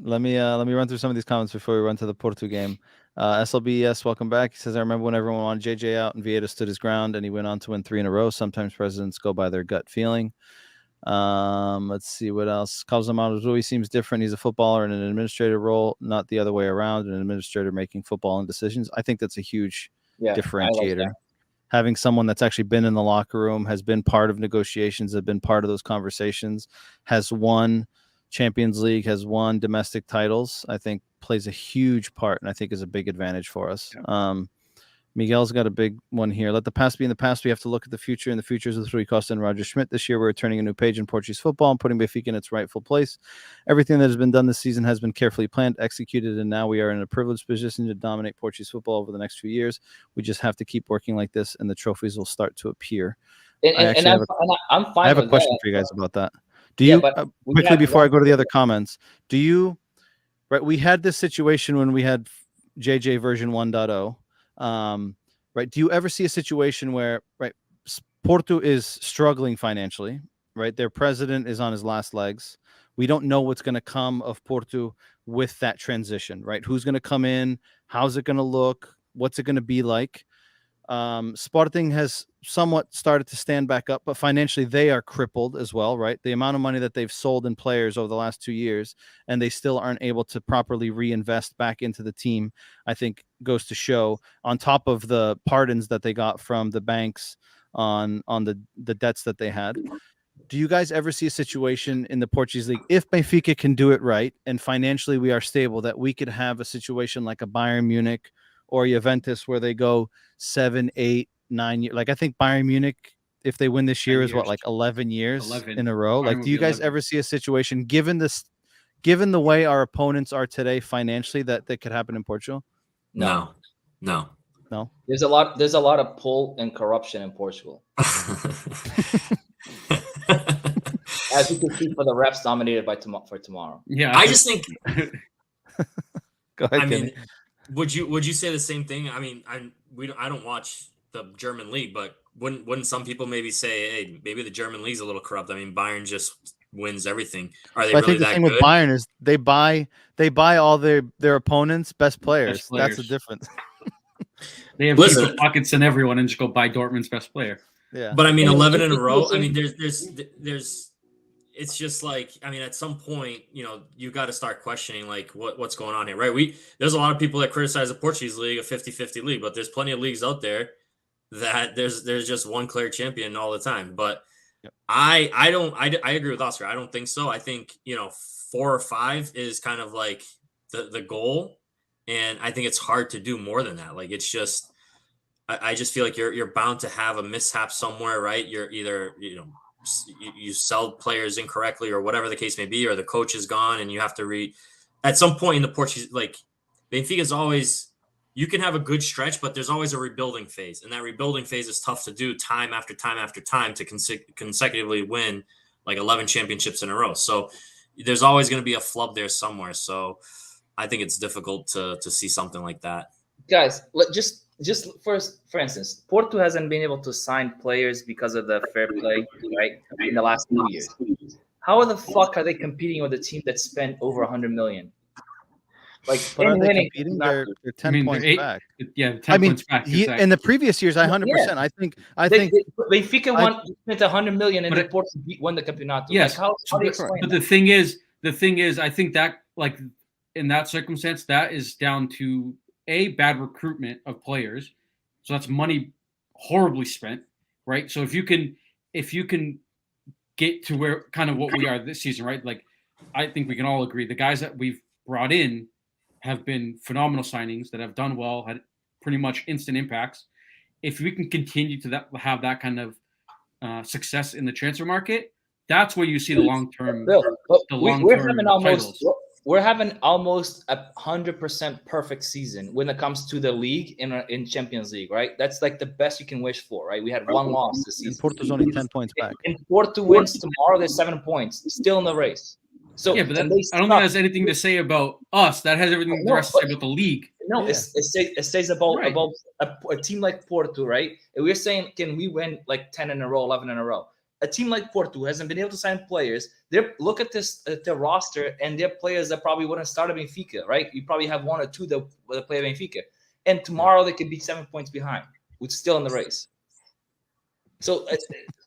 Let me run through some of these comments before we run to the Porto game. SLBES, welcome back. He says, I remember when everyone wanted JJ out and Vieira stood his ground and he went on to win 3 in a row. Sometimes presidents go by their gut feeling. Let's see what else. Carlos Amado Rui seems different. He's a footballer in an administrative role, not the other way around, an administrator making footballing decisions. I think that's a huge differentiator. Like having someone that's actually been in the locker room, has been part of negotiations, has been part of those conversations, has won Champions League, has won domestic titles, I think plays a huge part, and I think is a big advantage for us. Miguel's got a big one here. Let the past be in the past. We have to look at the future, and the future is with Rui Costa and Roger Schmidt. This year, we're turning a new page in Portuguese football and putting Benfica in its rightful place. Everything that has been done this season has been carefully planned, executed, and now we are in a privileged position to dominate Portuguese football over the next few years. We just have to keep working like this, and the trophies will start to appear. I'm fine. I have a with question that. for you guys about that. Do you quickly before I go to the other comments? Do you right? We had this situation when we had JJ version 1.0. Right? Do you ever see a situation where Porto is struggling financially? Right? Their president is on his last legs. We don't know what's going to come of Porto with that transition. Right? Who's going to come in? How's it going to look? What's it going to be like? Sporting has somewhat started to stand back up, but financially they are crippled as well, right? The amount of money that they've sold in players over the last 2 years, and they still aren't able to properly reinvest back into the team, I think goes to show, on top of the pardons that they got from the banks on the debts that they had. Do you guys ever see a situation in the Portuguese league, if Benfica can do it right and financially we are stable, that we could have a situation like a Bayern Munich or Juventus where they go 7, 8, 9 years? Like, I think Bayern Munich, if they win this year, is what, like 11 years in a row? Like, do you guys ever see a situation, given the way our opponents are today financially, that could happen in Portugal? No. There's a lot of pull and corruption in Portugal. As you can see for the refs nominated for tomorrow. Yeah, I just think. Go ahead, I mean, Kenny. would you say the same thing? I mean, I don't watch the German league, but wouldn't some people maybe say, hey, maybe the German league's a little corrupt? I mean, Bayern just wins everything. Are they I really think the that thing good? with Bayern is they buy all their opponents' best players. That's the difference. They have deeper pockets than everyone and just go buy Dortmund's best player. Yeah, but I mean, 11 in a row. I mean, there's. It's just like, I mean, at some point, you got to start questioning like what's going on here, right? There's a lot of people that criticize the Portuguese league, a 50-50 league, but there's plenty of leagues out there that there's just one clear champion all the time. But yep. I agree with Oscar. I don't think so. I think 4 or 5 is kind of like the goal, and I think it's hard to do more than that. Like, it's just, I just feel like you're bound to have a mishap somewhere, right? You're either you sell players incorrectly or whatever the case may be, or the coach is gone and you have to at some point in the Portuguese, like, Benfica is always, you can have a good stretch, but there's always a rebuilding phase, and that rebuilding phase is tough to do time after time after time to consecutively win like 11 championships in a row. So there's always going to be a flub there somewhere. So I think it's difficult to see something like that. Guys, just for instance, Porto hasn't been able to sign players because of the fair play, right, in the last 2 years. How the fuck are they competing with a team that spent over 100 million? Like, but are they competing? They're 10 points back. Yeah, 10 points back. In the previous years, 100%. I think Benfica spent 100 million and Porto won the Campeonato. Yes, like, how do you explain but that? the thing is, I think that, like, in that circumstance, that is down to bad recruitment of players. So that's money horribly spent, right? So if you can get to where kind of what we are this season, right? Like, I think we can all agree the guys that we've brought in have been phenomenal signings that have done well, had pretty much instant impacts. If we can continue to have that kind of success in the transfer market, that's where you see the long-term titles. We're having almost 100% perfect season when it comes to the league in Champions League, right? That's like the best you can wish for, right? We had one loss this season. Porto's only 10 points back. And Porto wins tomorrow, they're 7 points, still in the race. So yeah, but I don't think that has anything to say about us. That has everything the rest to say about the league. No, it says about a team like Porto, right? And we're saying, can we win like 10 in a row, 11 in a row? A team like Porto hasn't been able to sign players. Look at their roster, and their players that probably wouldn't start at Benfica, right? You probably have 1 or 2 that play at Benfica. And tomorrow they could be 7 points behind, which is still in the race. So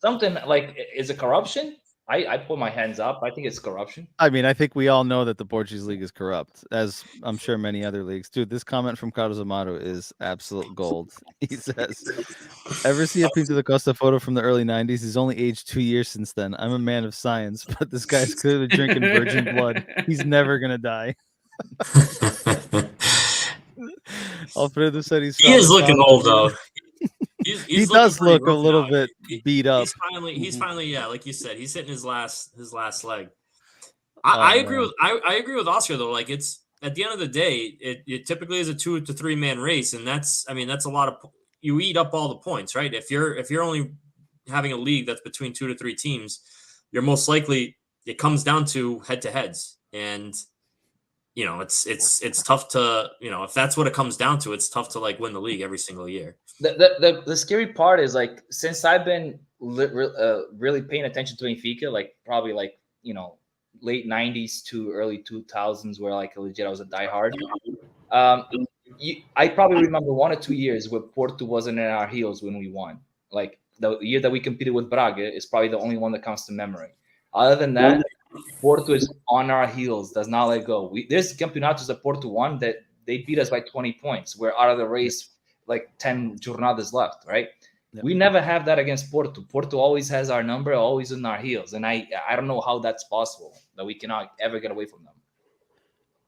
something like, is it corruption? I put my hands up. I think it's corruption. I mean, I think we all know that the Portuguese league is corrupt, as I'm sure many other leagues. Dude, this comment from Carlos Amado is absolute gold. He says, ever see a Pinto da Costa photo from the early 90s? He's only aged 2 years since then. I'm a man of science, but this guy's clearly drinking virgin blood. He's never going to die. Alfredo said he's He is looking old though. He does look a little bit beat up. He's finally, yeah, like you said, he's hitting his last leg. Oh, I agree man. with I agree with Oscar though. Like it's at the end of the day, it typically is a 2 to 3 man race, and that's a lot of you eat up all the points, right? If you're only having a league that's between 2 to 3 teams, you're most likely it comes down to head to heads, and you know it's tough to if that's what it comes down to, it's tough to like win the league every single year. The scary part is like since I've been really paying attention to Benfica, like probably like late 90s to early 2000s, where like legit I was a diehard. I probably remember 1 or 2 years where Porto wasn't in our heels when we won. Like the year that we competed with Braga is probably the only one that comes to memory. Other than that, Porto is on our heels, does not let go. There's campeonatos that Porto won that they beat us by 20 points. We're out of the race like 10 jornadas left, right? Yep. We never have that against Porto. Porto always has our number, always on our heels. And I don't know how that's possible, that we cannot ever get away from them.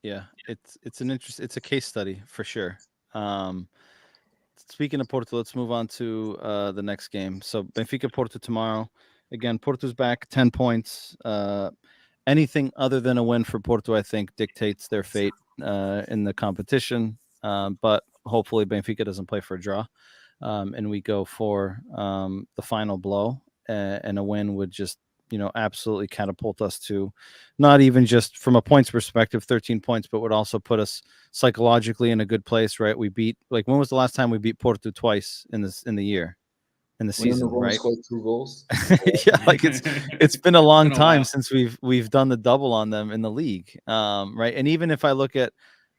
Yeah, it's a case study for sure. Speaking of Porto, let's move on to the next game. So Benfica Porto tomorrow. Again, Porto's back 10 points. Anything other than a win for Porto, I think, dictates their fate in the competition. But hopefully Benfica doesn't play for a draw. And we go for the final blow, and a win would just, absolutely catapult us to not even just from a points perspective, 13 points, but would also put us psychologically in a good place, right? We beat, like, when was the last time we beat Porto twice in the year, in the season, right? Scored 2 goals. Yeah, like it's been a long time since we've done the double on them in the league, right? And even if I look at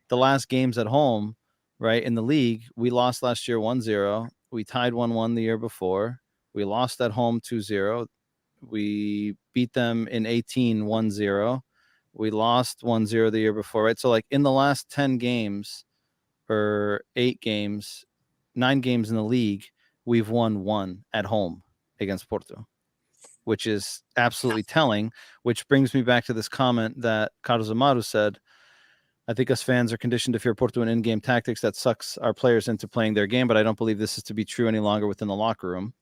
the last games at home, right, in the league, we lost last year 1-0. We tied 1-1 the year before. We lost at home 2-0. We beat them in 18 1-0. We lost 1-0 the year before, right? So like in the last 10 games or 8 games, 9 games in the league, we've won 1 at home against Porto, which is absolutely telling, which brings me back to this comment that Carlos Amaro said. I think us fans are conditioned to fear Porto and in-game tactics that sucks our players into playing their game, but I don't believe this is to be true any longer within the locker room.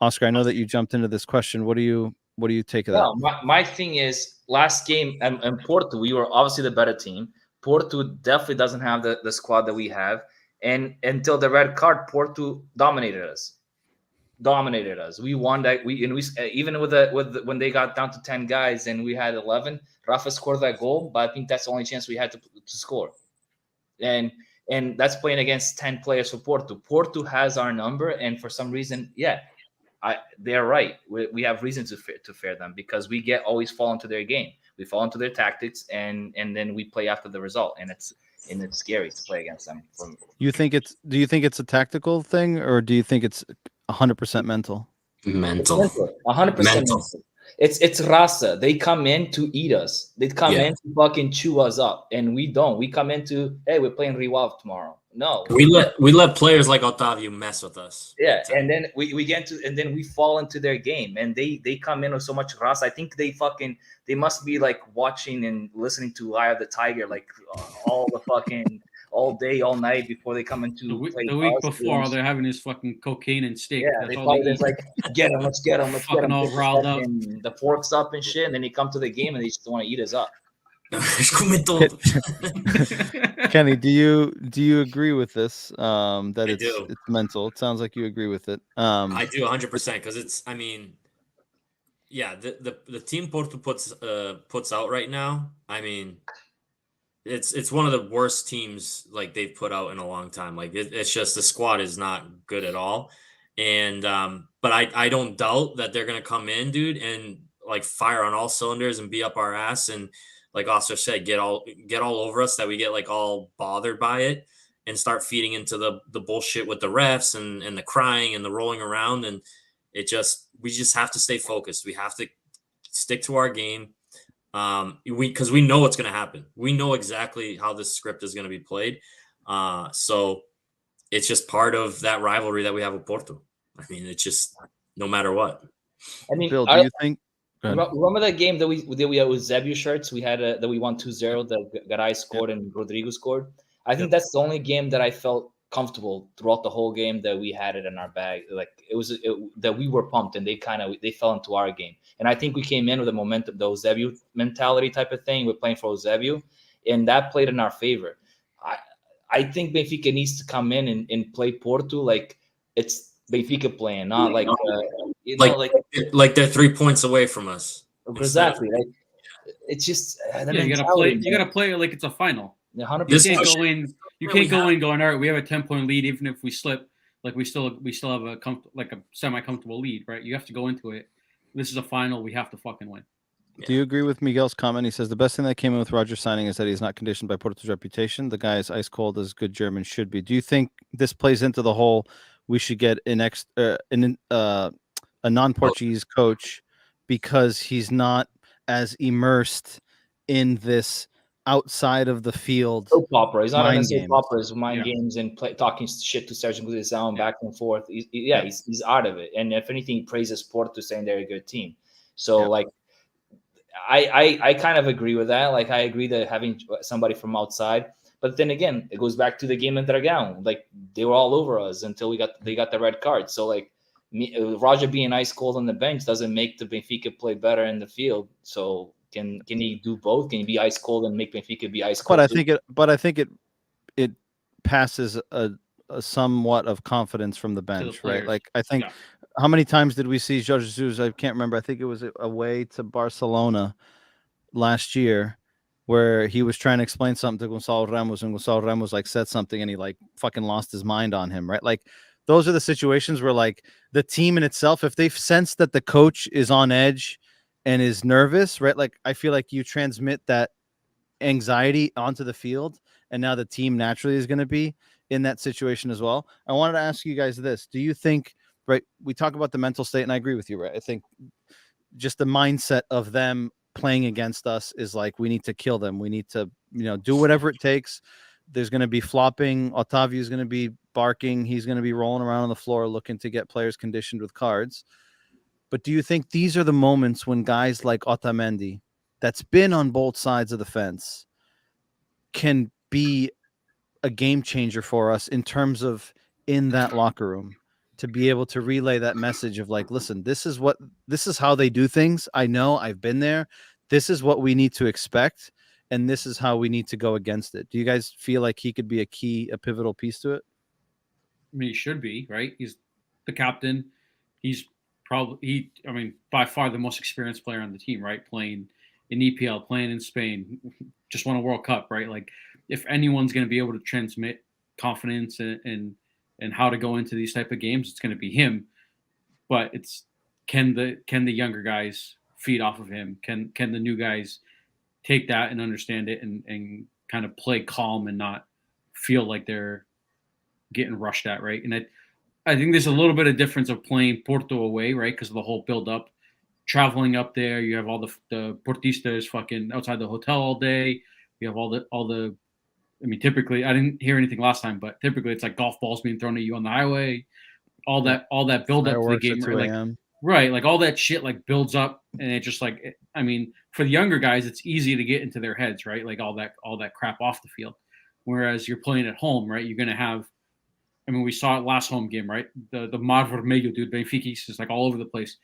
Oscar, I know that you jumped into this question. What do you take of that? Well, my thing is, last game in Porto, we were obviously the better team. Porto definitely doesn't have the squad that we have. And until the red card, Porto dominated us. We won that. Even with when they got down to 10 guys and we had 11, Rafa scored that goal, but I think that's the only chance we had to score. And that's playing against 10 players for Porto. Porto has our number, and for some reason, they're right. We have reason to fear them because we always fall into their game. We fall into their tactics, and then we play after the result, and it's scary to play against them. Do you think it's a tactical thing, or do you think it's 100% mental? Mental. 100% mental. It's Rasa. They come in to eat us. They come in to fucking chew us up, and we don't. We come into, hey, we're playing Rio Ave tomorrow. No, we let players like Otavio mess with us. Yeah, and then we get to, and then we fall into their game, and they come in with so much Rasa. I think they must be like watching and listening to Eye of the Tiger like all day, all night before they come into the week before. They're having this fucking cocaine and steak. Yeah, they probably just like get them, let's get them, all riled up, and the forks up and shit, and then they come to the game and they just want to eat us up. Kenny, do you agree with this? That it's mental. It sounds like you agree with it. I do 100% because it's. I mean, yeah, the team Porto puts out right now. I mean, it's one of the worst teams like they've put out in a long time. Like it's just the squad is not good at all, and but I don't doubt that they're gonna come in, dude, and like fire on all cylinders and be up our ass and. Like Oscar said, get all over us, that we get like all bothered by it and start feeding into the bullshit with the refs and the crying and the rolling around. And we just have to stay focused. We have to stick to our game. Because we know what's going to happen. We know exactly how this script is going to be played. So it's just part of that rivalry that we have with Porto. I mean, it's just no matter what. I mean, Bill, do you think? Remember that game that we had with Zebio shirts? We had that we won 2-0. That Garay scored and Rodrigo scored. I think that's the only game that I felt comfortable throughout the whole game that we had it in our bag. Like that we were pumped and they fell into our game. And I think we came in with a momentum, the Eusebio mentality type of thing. We're playing for Eusebio, and that played in our favor. I think Benfica needs to come in and play Porto like it's Benfica playing, not like like they're 3 points away from us. Exactly. Like it's just you gotta play it like it's a final. 100%. You can't go in going, all right, we have a 10-point lead, even if we slip, like we still have a semi-comfortable lead, right? You have to go into it. This is a final. We have to fucking win. Do you agree with Miguel's comment? He says the best thing that came in with Roger signing is that he's not conditioned by Porto's reputation. The guy is ice cold as good German should be. Do you think this plays into the whole we should get a non-Portuguese coach because he's not as immersed in this outside of the field? Soap opera. He's not in soap operas, mind games, and talking shit to Sergio Conceição back and forth. He's out of it. And if anything, he praises Porto, saying they're a good team. So I kind of agree with that. Like I agree that having somebody from outside, but then again, it goes back to the game in Dragão. Like they were all over us until they got the red card. So like Roger being ice cold on the bench doesn't make the Benfica play better in the field. So can he do both? Can he be ice cold and make Benfica be ice cold? But I think it passes a somewhat of confidence from the bench, right? Like I think. Yeah. How many times did we see Jorge Jesus? I can't remember. I think it was away to Barcelona last year where he was trying to explain something to Gonçalo Ramos, and Gonçalo Ramos like said something and he like fucking lost his mind on him, right? Like those are the situations where like the team in itself, if they've sensed that the coach is on edge and is nervous, right? Like I feel like you transmit that anxiety onto the field, and now the team naturally is going to be in that situation as well. I wanted to ask you guys this. Do you think, right, we talk about the mental state, and I agree with you, right? I think just the mindset of them playing against us is like, we need to kill them. We need to, do whatever it takes. There's going to be flopping. Otavio is going to be barking. He's going to be rolling around on the floor looking to get players conditioned with cards. But do you think these are the moments when guys like Otamendi, that's been on both sides of the fence, can be a game changer for us in terms of in that locker room, to be able to relay that message of like, listen, this is how they do things. I know, I've been there. This is what we need to expect, and this is how we need to go against it. Do you guys feel like he could be a pivotal piece to it? I mean, he should be, right? He's the captain. He's by far the most experienced player on the team, right? Playing in EPL, playing in Spain, just won a World Cup, right? Like, if anyone's going to be able to transmit confidence and how to go into these type of games, it's going to be him. But it's can the younger guys feed off of him? Can the new guys take that and understand it and kind of play calm and not feel like they're getting rushed at, right? And I think there's a little bit of difference of playing Porto away, right? Because of the whole build up, traveling up there, you have all the Portistas fucking outside the hotel all day. You have all the. I mean, typically, I didn't hear anything last time, but typically it's like golf balls being thrown at you on the highway. All that build up to the game, right? Like all that shit like builds up, and it just like, I mean, for the younger guys, it's easy to get into their heads, right? Like all that crap off the field. Whereas you're playing at home, right? You're gonna have. I mean, we saw it last home game, right? The Mar Vermelho, dude, Benfica is like all over the place.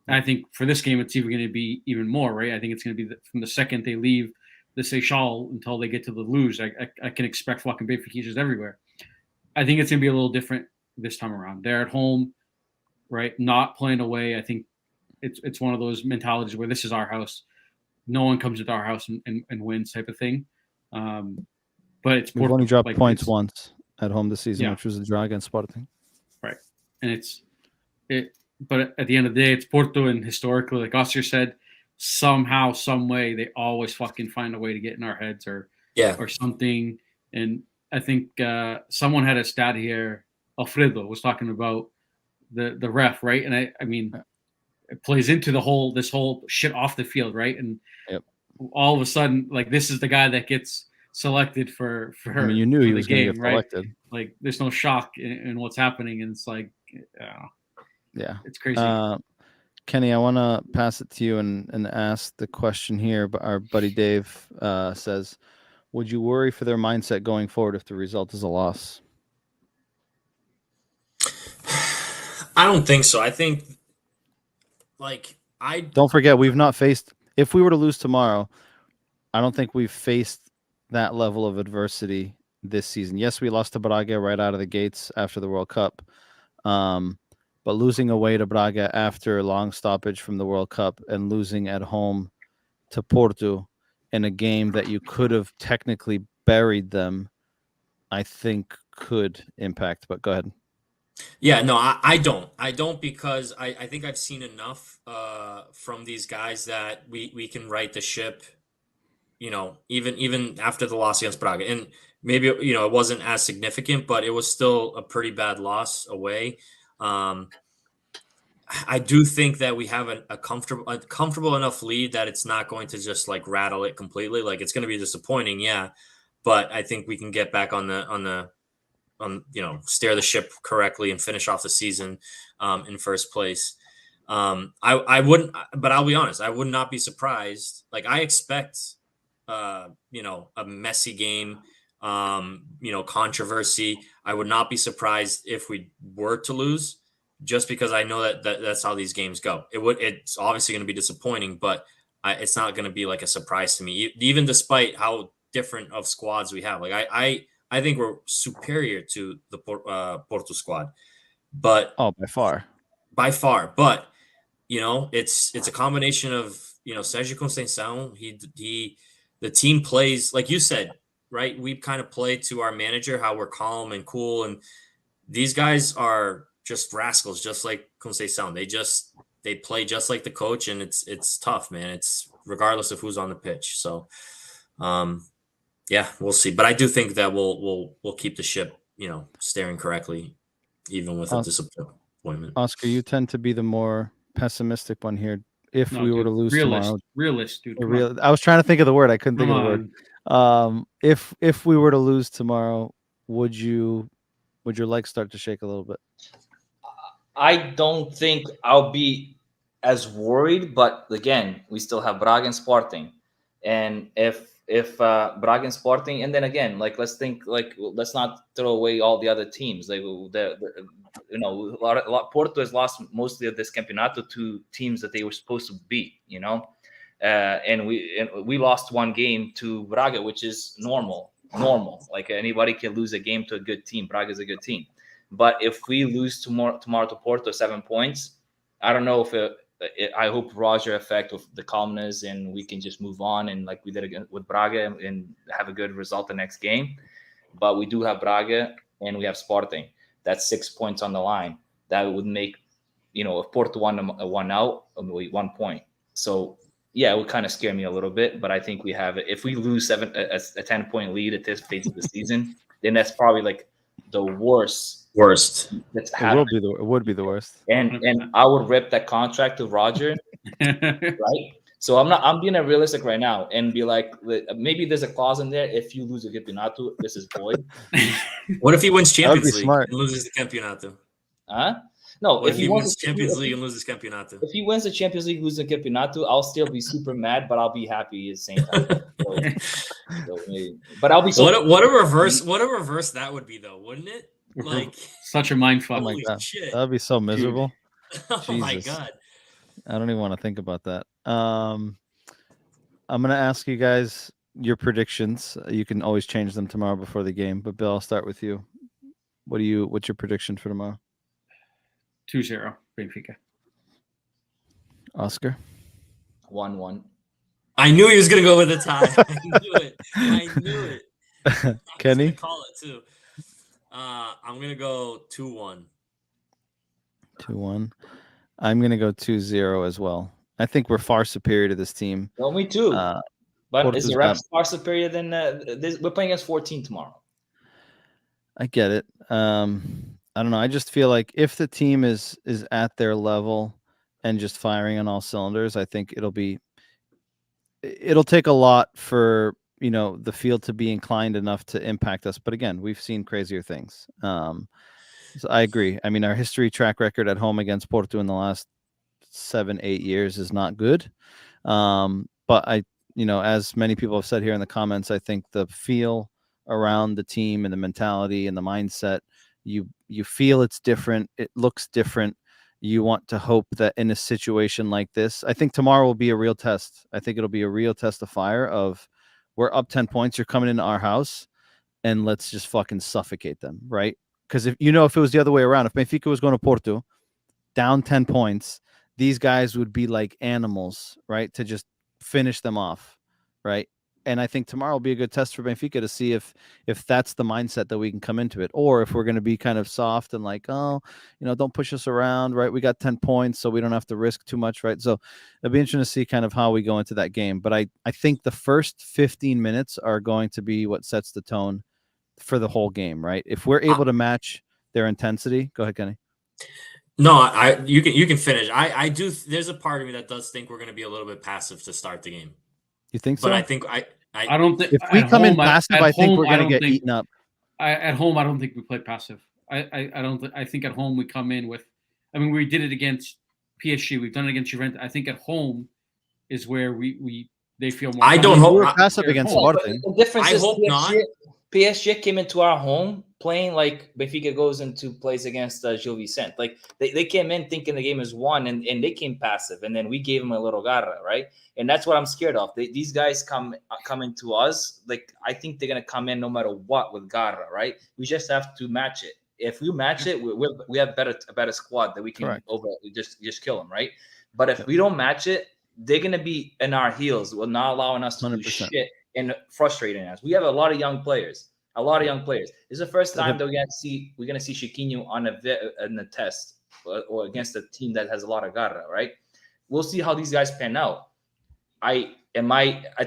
And I think for this game, it's even going to be even more, right? I think it's going to be from the second they leave the Seychelles until they get to the luge. I can expect fucking Benfiquistas everywhere. I think it's going to be a little different this time around. They're at home, right? Not playing away. I think it's one of those mentalities where this is our house. No one comes into our house and wins type of thing. But it's we've only dropped points once at home this season, which was a draw against Sporting. Right. And but at the end of the day, it's Porto, and historically, like Oscar said, somehow, some way, they always fucking find a way to get in our heads or something. And I think someone had a stat here. Alfredo was talking about the ref, right? And I mean, it plays into this whole shit off the field, right? And all of a sudden, like, this is the guy that gets selected for I mean, you knew he was game, going to get right? selected. Like, there's no shock in what's happening, and it's like, yeah, it's crazy. Kenny, I want to pass it to you and ask the question here. But our buddy Dave says, would you worry for their mindset going forward if the result is a loss? I don't think so. I think, I Don't forget, we've not faced. If we were to lose tomorrow, I don't think we've faced that level of adversity this season. Yes, we lost to Braga right out of the gates after the World Cup. But losing away to Braga after a long stoppage from the World Cup and losing at home to Porto in a game that you could have technically buried them, I think could impact. But go ahead. Yeah, no, I don't. I don't because I think I've seen enough from these guys that we can right the ship, even after the loss against Braga. And maybe, it wasn't as significant, but it was still a pretty bad loss away. I do think that we have a comfortable enough lead that it's not going to just like rattle it completely. Like it's going to be disappointing, yeah, but I think we can get back on steer the ship correctly and finish off the season in first place. I wouldn't, but I'll be honest, I would not be surprised. Like I expect, a messy game, controversy. I would not be surprised if we were to lose, just because I know that's how these games go. It's obviously going to be disappointing, but it's not going to be like a surprise to me, even despite how different of squads we have. Like I think we're superior to the Porto squad, but by far. But it's a combination of Sergio Conceição. The team plays like you said, right? We kind of play to our manager how we're calm and cool, and these guys are just rascals, just like Conceição. They play just like the coach, and it's tough, man. It's regardless of who's on the pitch. So, yeah, we'll see. But I do think that we'll keep the ship, steering correctly, even with a disappointment. Oscar, you tend to be the more pessimistic one here. If we were to lose tomorrow, realist, dude. I was trying to think of the word. I couldn't think of the word. If we were to lose tomorrow, would your legs start to shake a little bit? I don't think I'll be as worried, but again, we still have Braga and Sporting, and if Braga and Sporting, and then again, let's not throw away all the other teams. Porto has lost mostly of this campeonato to teams that they were supposed to beat, and we lost one game to Braga, which is normal. Like anybody can lose a game to a good team. Braga is a good team. But if we lose tomorrow to Porto 7 points, I don't know if I hope Roger effect of the calmness and we can just move on and like we did again with Braga and have a good result the next game. But we do have Braga and we have Sporting. That's 6 points on the line. That would make, if Porto won out, 1 point. So yeah, it would kind of scare me a little bit. But I think we have it. If we lose a 10-point lead at this phase of the season, then that's probably like the worst. That's it would be the worst. And I would rip that contract to Roger, right? So I'm being realistic right now and be like, maybe there's a clause in there. If you lose a campeonato, this is void. What if he wins Champions League and loses the campeonato? Huh? No, if he wins Champions League and loses campeonato. If he wins the Champions League, loses the campeonato, I'll still be super mad, but I'll be happy at the same time. But I'll be so what a reverse that would be though, wouldn't it? Like such a mind fuck. Oh my God. That would be so miserable. Oh my God. I don't even want to think about that. I'm going to ask you guys your predictions. You can always change them tomorrow before the game, but Bill, I'll start with you. What's your prediction for tomorrow? 2-0 Benfica. Oscar? 1-1. I knew he was going to go with a tie. I knew it. Kenny? Call it too. I'm going to go 2-1. 2-1. I'm going to go 2-0 as well. I think we're far superior to this team. Well, me too. But is the refs far superior than this? We're playing against 14 tomorrow. I get it. I don't know. I just feel like if the team is at their level and just firing on all cylinders, I think it'll take a lot for the field to be inclined enough to impact us. But again, we've seen crazier things. So I agree. I mean, our history track record at home against Porto in the last 7-8 years is not good. But as many people have said here in the comments, I think the feel around the team and the mentality and the mindset, you feel it's different. It looks different. You want to hope that in a situation like this, I think tomorrow will be a real test. I think it'll be a real test of fire of we're up 10 points. You're coming into our house and let's just fucking suffocate them. Right. Because if it was the other way around, if Benfica was going to Porto down 10 points, these guys would be like animals, right? To just finish them off. Right. And I think tomorrow will be a good test for Benfica to see if that's the mindset that we can come into it, or if we're going to be kind of soft and like, oh, don't push us around, right? We got 10 points, so we don't have to risk too much, right? So it'll be interesting to see kind of how we go into that game. But I think the first 15 minutes are going to be what sets the tone for the whole game, right? If we're able to match their intensity, go ahead, Kenny. No, you can finish. I do. There's a part of me that does think we're going to be a little bit passive to start the game. You think so? But I think I don't think if we come in passive, I think we're going to get eaten up. At home, I don't think we play passive. I don't. I think at home we come in with. I mean, we did it against PSG. We've done it against Juventus. I think at home is where they feel more. I don't hope we're passive against Sporting. The difference is hope not. PSG came into our home playing like Benfica goes into plays against Gil Vicente. Like they came in thinking the game is won, and they came passive, and then we gave them a little garra, right? And that's what I'm scared of. These guys come into us. Like I think they're gonna come in no matter what with garra, right? We just have to match it. If we match it, we have a better squad that we can just kill them, right? But if we don't match it, they're gonna be in our heels, will not allowing us to 100%. Do shit and frustrating us. We have a lot of young players. This is the first time that we're gonna see Chiquinho on a test or against a team that has a lot of garra, right? We'll see how these guys pan out. A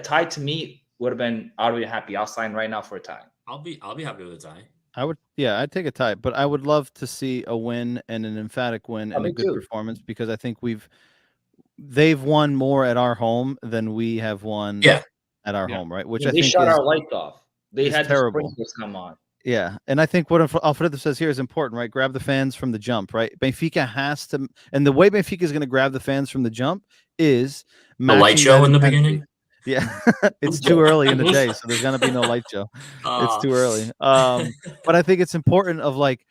tie to me would have been already happy. I'll sign right now for a tie. I'll be happy with a tie. I'd take a tie, but I would love to see a win and an emphatic win and a good performance, because I think they've won more at our home than we have won at our home, right? Which I think shut our lights off. They had terrible. The sprinklers come on. Yeah, and I think what Alfredo says here is important, right? Grab the fans from the jump, right? Benfica has to, and the way Benfica is going to grab the fans from the jump is the light show in the beginning. Yeah, it's too early in the day, so there's going to be no light show. It's too early. But I think it's important of like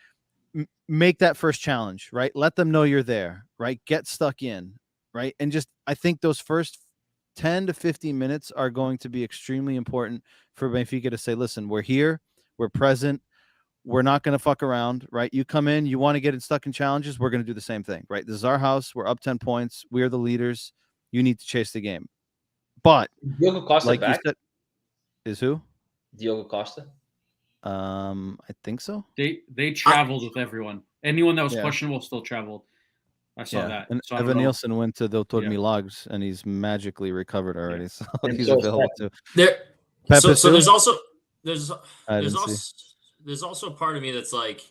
make that first challenge, right? Let them know you're there, right? Get stuck in, right? And just I think those first 10 to 15 minutes are going to be extremely important for Benfica to say, listen, we're here, we're present, we're not going to fuck around, right? You come in, you want to get stuck in challenges, we're going to do the same thing, right? This is our house, we're up 10 points, we're the leaders, you need to chase the game. But Diogo Costa like back? You said, is who? Diogo Costa? I think so. They traveled with everyone. Anyone that was questionable still traveled. I saw that. And so Evan Nielsen went to Dr. Milagres, and he's magically recovered already. So he's available too. So there's also a part of me that's like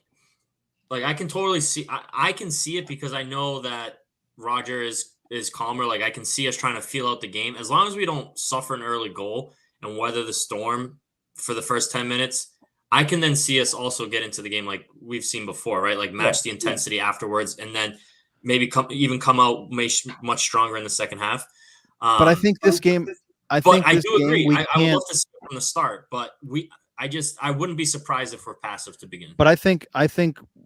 I can totally see. I can see it because I know that Roger is calmer. Like I can see us trying to feel out the game. As long as we don't suffer an early goal and weather the storm for the first 10 minutes, I can then see us also get into the game like we've seen before, right? Like match the intensity afterwards, and then maybe come out much stronger in the second half. But I think this game, I do agree. I would love to see it from the start, but I wouldn't be surprised if we're passive to begin. But I think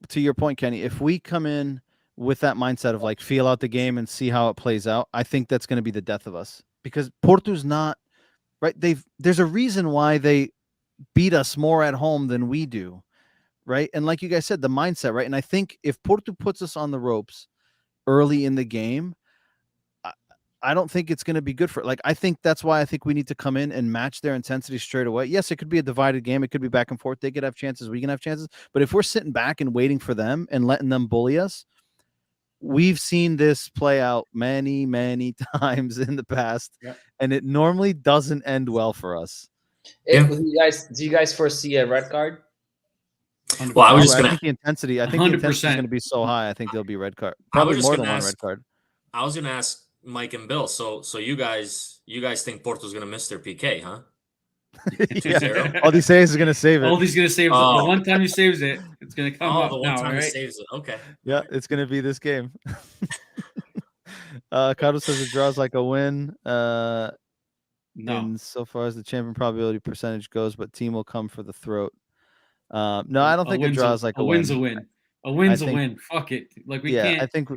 to your point, Kenny, if we come in with that mindset of like feel out the game and see how it plays out, I think that's going to be the death of us, because Porto's not right. There's a reason why they beat us more at home than we do, right? And like you guys said, the mindset, right? And I think if Porto puts us on the ropes early in the game, I don't think it's going to be good for it. Like, I think that's why I think we need to come in and match their intensity straight away. Yes, it could be a divided game. It could be back and forth. They could have chances. We can have chances. But if we're sitting back and waiting for them and letting them bully us, we've seen this play out many, many times in the past, and it normally doesn't end well for us. Do you guys foresee a red card? 100%. Well, I think the intensity. I think 100%. The intensity is going to be so high. I think there'll be red card. Probably more than one red card. I was going to ask Mike and Bill. So you guys think Porto's going to miss their PK, huh? All he says is going to save it. All he's going to save it. The one time he saves it, it's going to come up. The one time he saves it. Okay. Yeah, it's going to be this game. Carlos says it draws like a win. No. in so far as the champion probability percentage goes, but team will come for the throat. No, I don't think a draw is like a win. win's a win. A win's a think- win. Fuck it. Like we Yeah, can't. I think.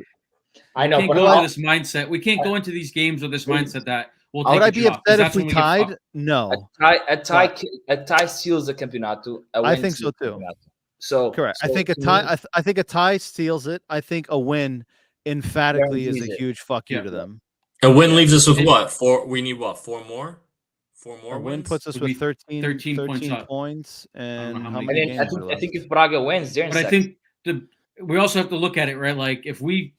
I know, can't but go how, into this mindset. We can't go into these games with this mindset that we'll take Would a I be draw, 'cause upset if that's we when get tied? fucked. No, a tie seals the campeonato. A I win think so seals the too. campeonato. So correct. I so think a to tie. me, I think a tie steals it. I think a win emphatically is a Guarantees it. huge fuck you Yeah. to them. A win leaves us with what? We need what? Four more? Four more A win wins? puts us Would with be 13 13 points up. points, and how how many many and then games are I left? think if Braga wins, they're in But I second. think we also have to look at it, right? Like if we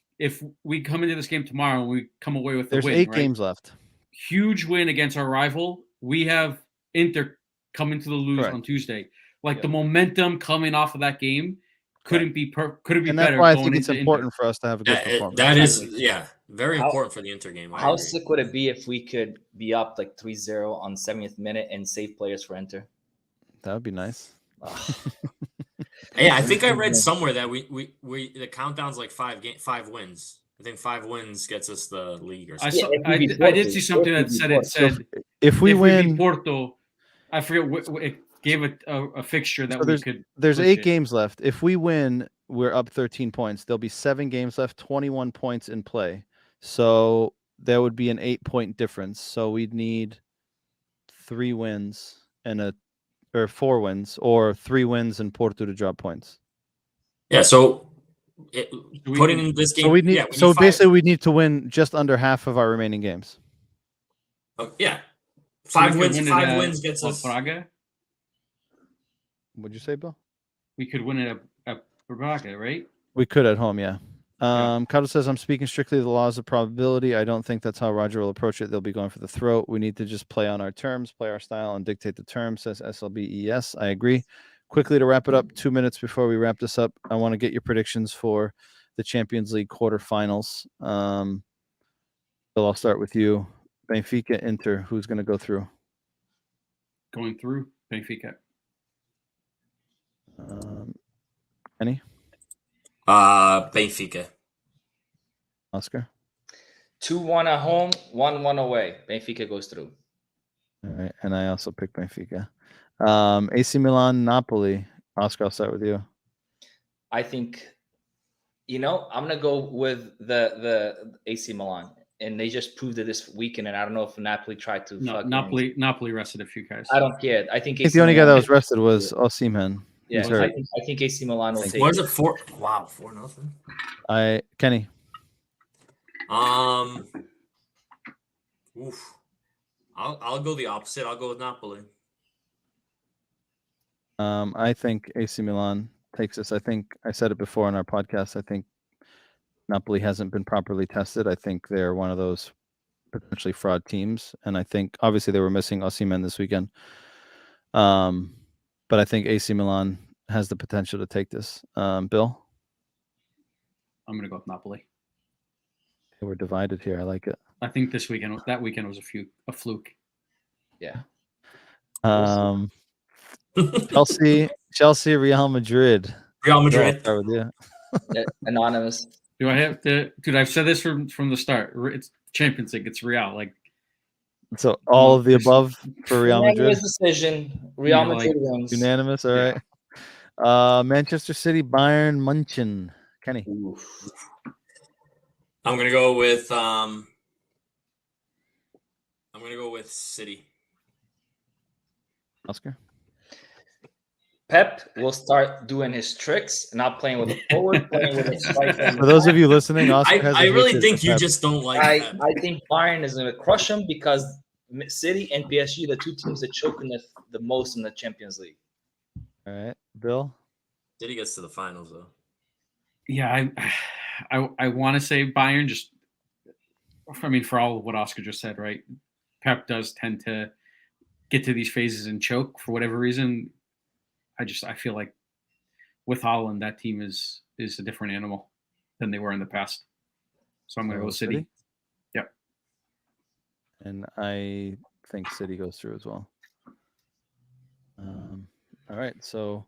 come into this game tomorrow and we come away with the There's win, 8 right? games left. Huge win against our rival. We have Inter coming to the lose Correct. on Tuesday. Like Yep. the momentum coming off of that game couldn't be And that's better. why I going think it's into important Inter. for us to have a good performance. That is, Exactly. very How- important for the Inter game. I How agree. sick would it be if we could be up like 3-0 on 70th minute and save players for Inter? That would be nice. Yeah, I think I read somewhere that we the countdown's like 5 wins. I think 5 wins gets us the league or I something. saw. if we beat I did Porto, see something if we that beat said Porto. it said If we if win, we beat Porto, I forget. It gave a fixture that So we could. there's push 8 it. games left. If we win, we're up 13 points. There'll be 7 games left, 21 points in play. So there would be an 8-point difference. So we'd need 3 wins or 4 wins, or 3 wins and Porto to drop points. Yeah, so we putting can- in this game. So we need. yeah, so need 5 basically, we need to win just under half of our remaining games. yeah, So we 5 could wins. win it 5 at wins gets us. Braga. Would you say, Bill? We could win it at Braga, right? We could at home, yeah. Carlos says, I'm speaking strictly the laws of probability. I don't think that's how Roger will approach it. They'll be going for the throat. We need to just play on our terms, play our style, and dictate the terms, says SLBES. I agree. Quickly to wrap it up, 2 minutes before we wrap this up, I want to get your predictions for the Champions League quarterfinals. Bill, I'll start with you. Benfica, Inter, who's going to go through? Going through Benfica. Any? Benfica. Oscar? 2-1 at home, 1-1 away. Benfica goes through. All right, and I also picked Benfica. AC Milan, Napoli. Oscar, I'll start with you. I think, I'm gonna go with the AC Milan, and they just proved it this weekend. And I don't know if Napoli tried to. No, fucking- Napoli rested a few guys. I don't care. I think I think AC the only guy Milan- that was rested was Osimhen. Yeah, He's hurt. I think AC Milan will take. What is it? 4? Wow, 4-0. Kenny. Oof. I'll go the opposite. I'll go with Napoli. I think AC Milan takes this. I think I said it before on our podcast. I think Napoli hasn't been properly tested. I think they're one of those potentially fraud teams, and I think obviously they were missing Osimhen this weekend. But I think AC Milan has the potential to take this. Bill? I'm gonna go with Napoli. We're divided here. I like it. I think that weekend was a fluke. Yeah. Chelsea, Real Madrid. Real Bill, I'll Madrid. start with you. Yeah, anonymous. Do I have to, dude? I've said this from the start. It's Champions League. It's Real. Like So all of the above for Real Madrid. Unanimous decision. Real Yeah, Madrid wins. Unanimous. All Yeah. right. Manchester City, Bayern Munchen. Kenny. Oof. I'm gonna go with City. Oscar. Pep will start doing his tricks, not playing with a forward, playing with a striker. For those of you listening, Oscar has I a really hatred think for you Pep. just don't like I Pep. think Bayern is going to crush him because City and PSG, the two teams that choke in the most in the Champions League. All right, Bill. City gets to the finals though. yeah, I want to say Bayern. Just for all of what Oscar just said, right? Pep does tend to get to these phases and choke for whatever reason. I feel like with Holland, that team is a different animal than they were in the past. So I'm going to go City. Yep. And I think City goes through as well. All right, so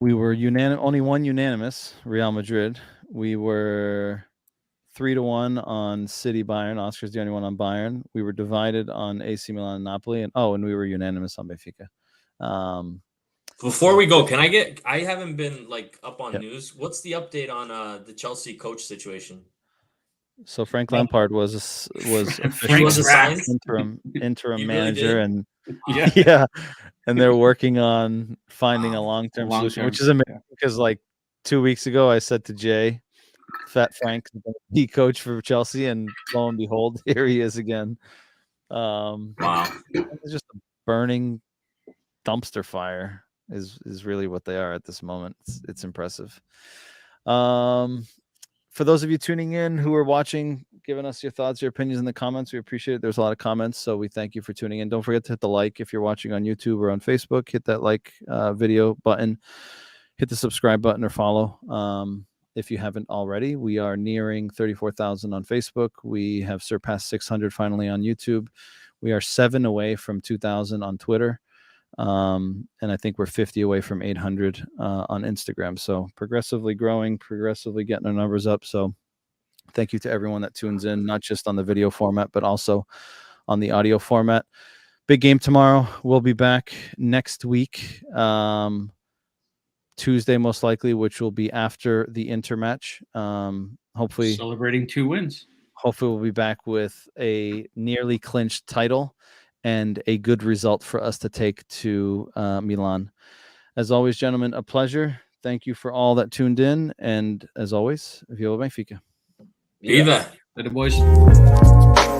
we were only one unanimous, Real Madrid. We were 3-1 on City Bayern. Oscar's the only one on Bayern. We were divided on AC Milan and Napoli, and we were unanimous on Benfica. Before we go, I haven't been like up on Yep. news. What's the update on the Chelsea coach situation? So Frank Lampard was Frank was assigned? interim He really manager, did? and Yeah. yeah, and they're working on finding a long-term solution, which is amazing Yeah. because like 2 weeks ago I said to Jay, Fat Frank's going to be coach for Chelsea, and lo and behold, here he is again. Wow. It's just a burning dumpster fire is really what they are at this moment. It's impressive. For those of you tuning in who are watching, giving us your thoughts, your opinions in the comments, we appreciate it. There's a lot of comments, so we thank you for tuning in. Don't forget to hit the like if you're watching on YouTube or on Facebook. Hit that like video button. Hit the subscribe button or follow. If you haven't already, we are nearing 34,000 on Facebook. We have surpassed 600 finally on YouTube. We are 7 away from 2,000 on Twitter. And I think we're 50 away from 800 on Instagram. So progressively growing, progressively getting our numbers up. So thank you to everyone that tunes in, not just on the video format, but also on the audio format. Big game tomorrow. We'll be back next week. Tuesday, most likely, which will be after the Inter match. Hopefully Celebrating 2 wins. Hopefully we'll be back with a nearly clinched title and a good result for us to take to Milan. As always, gentlemen, a pleasure. Thank you for all that tuned in. And as always, Viva Benfica. Viva. Later, boys.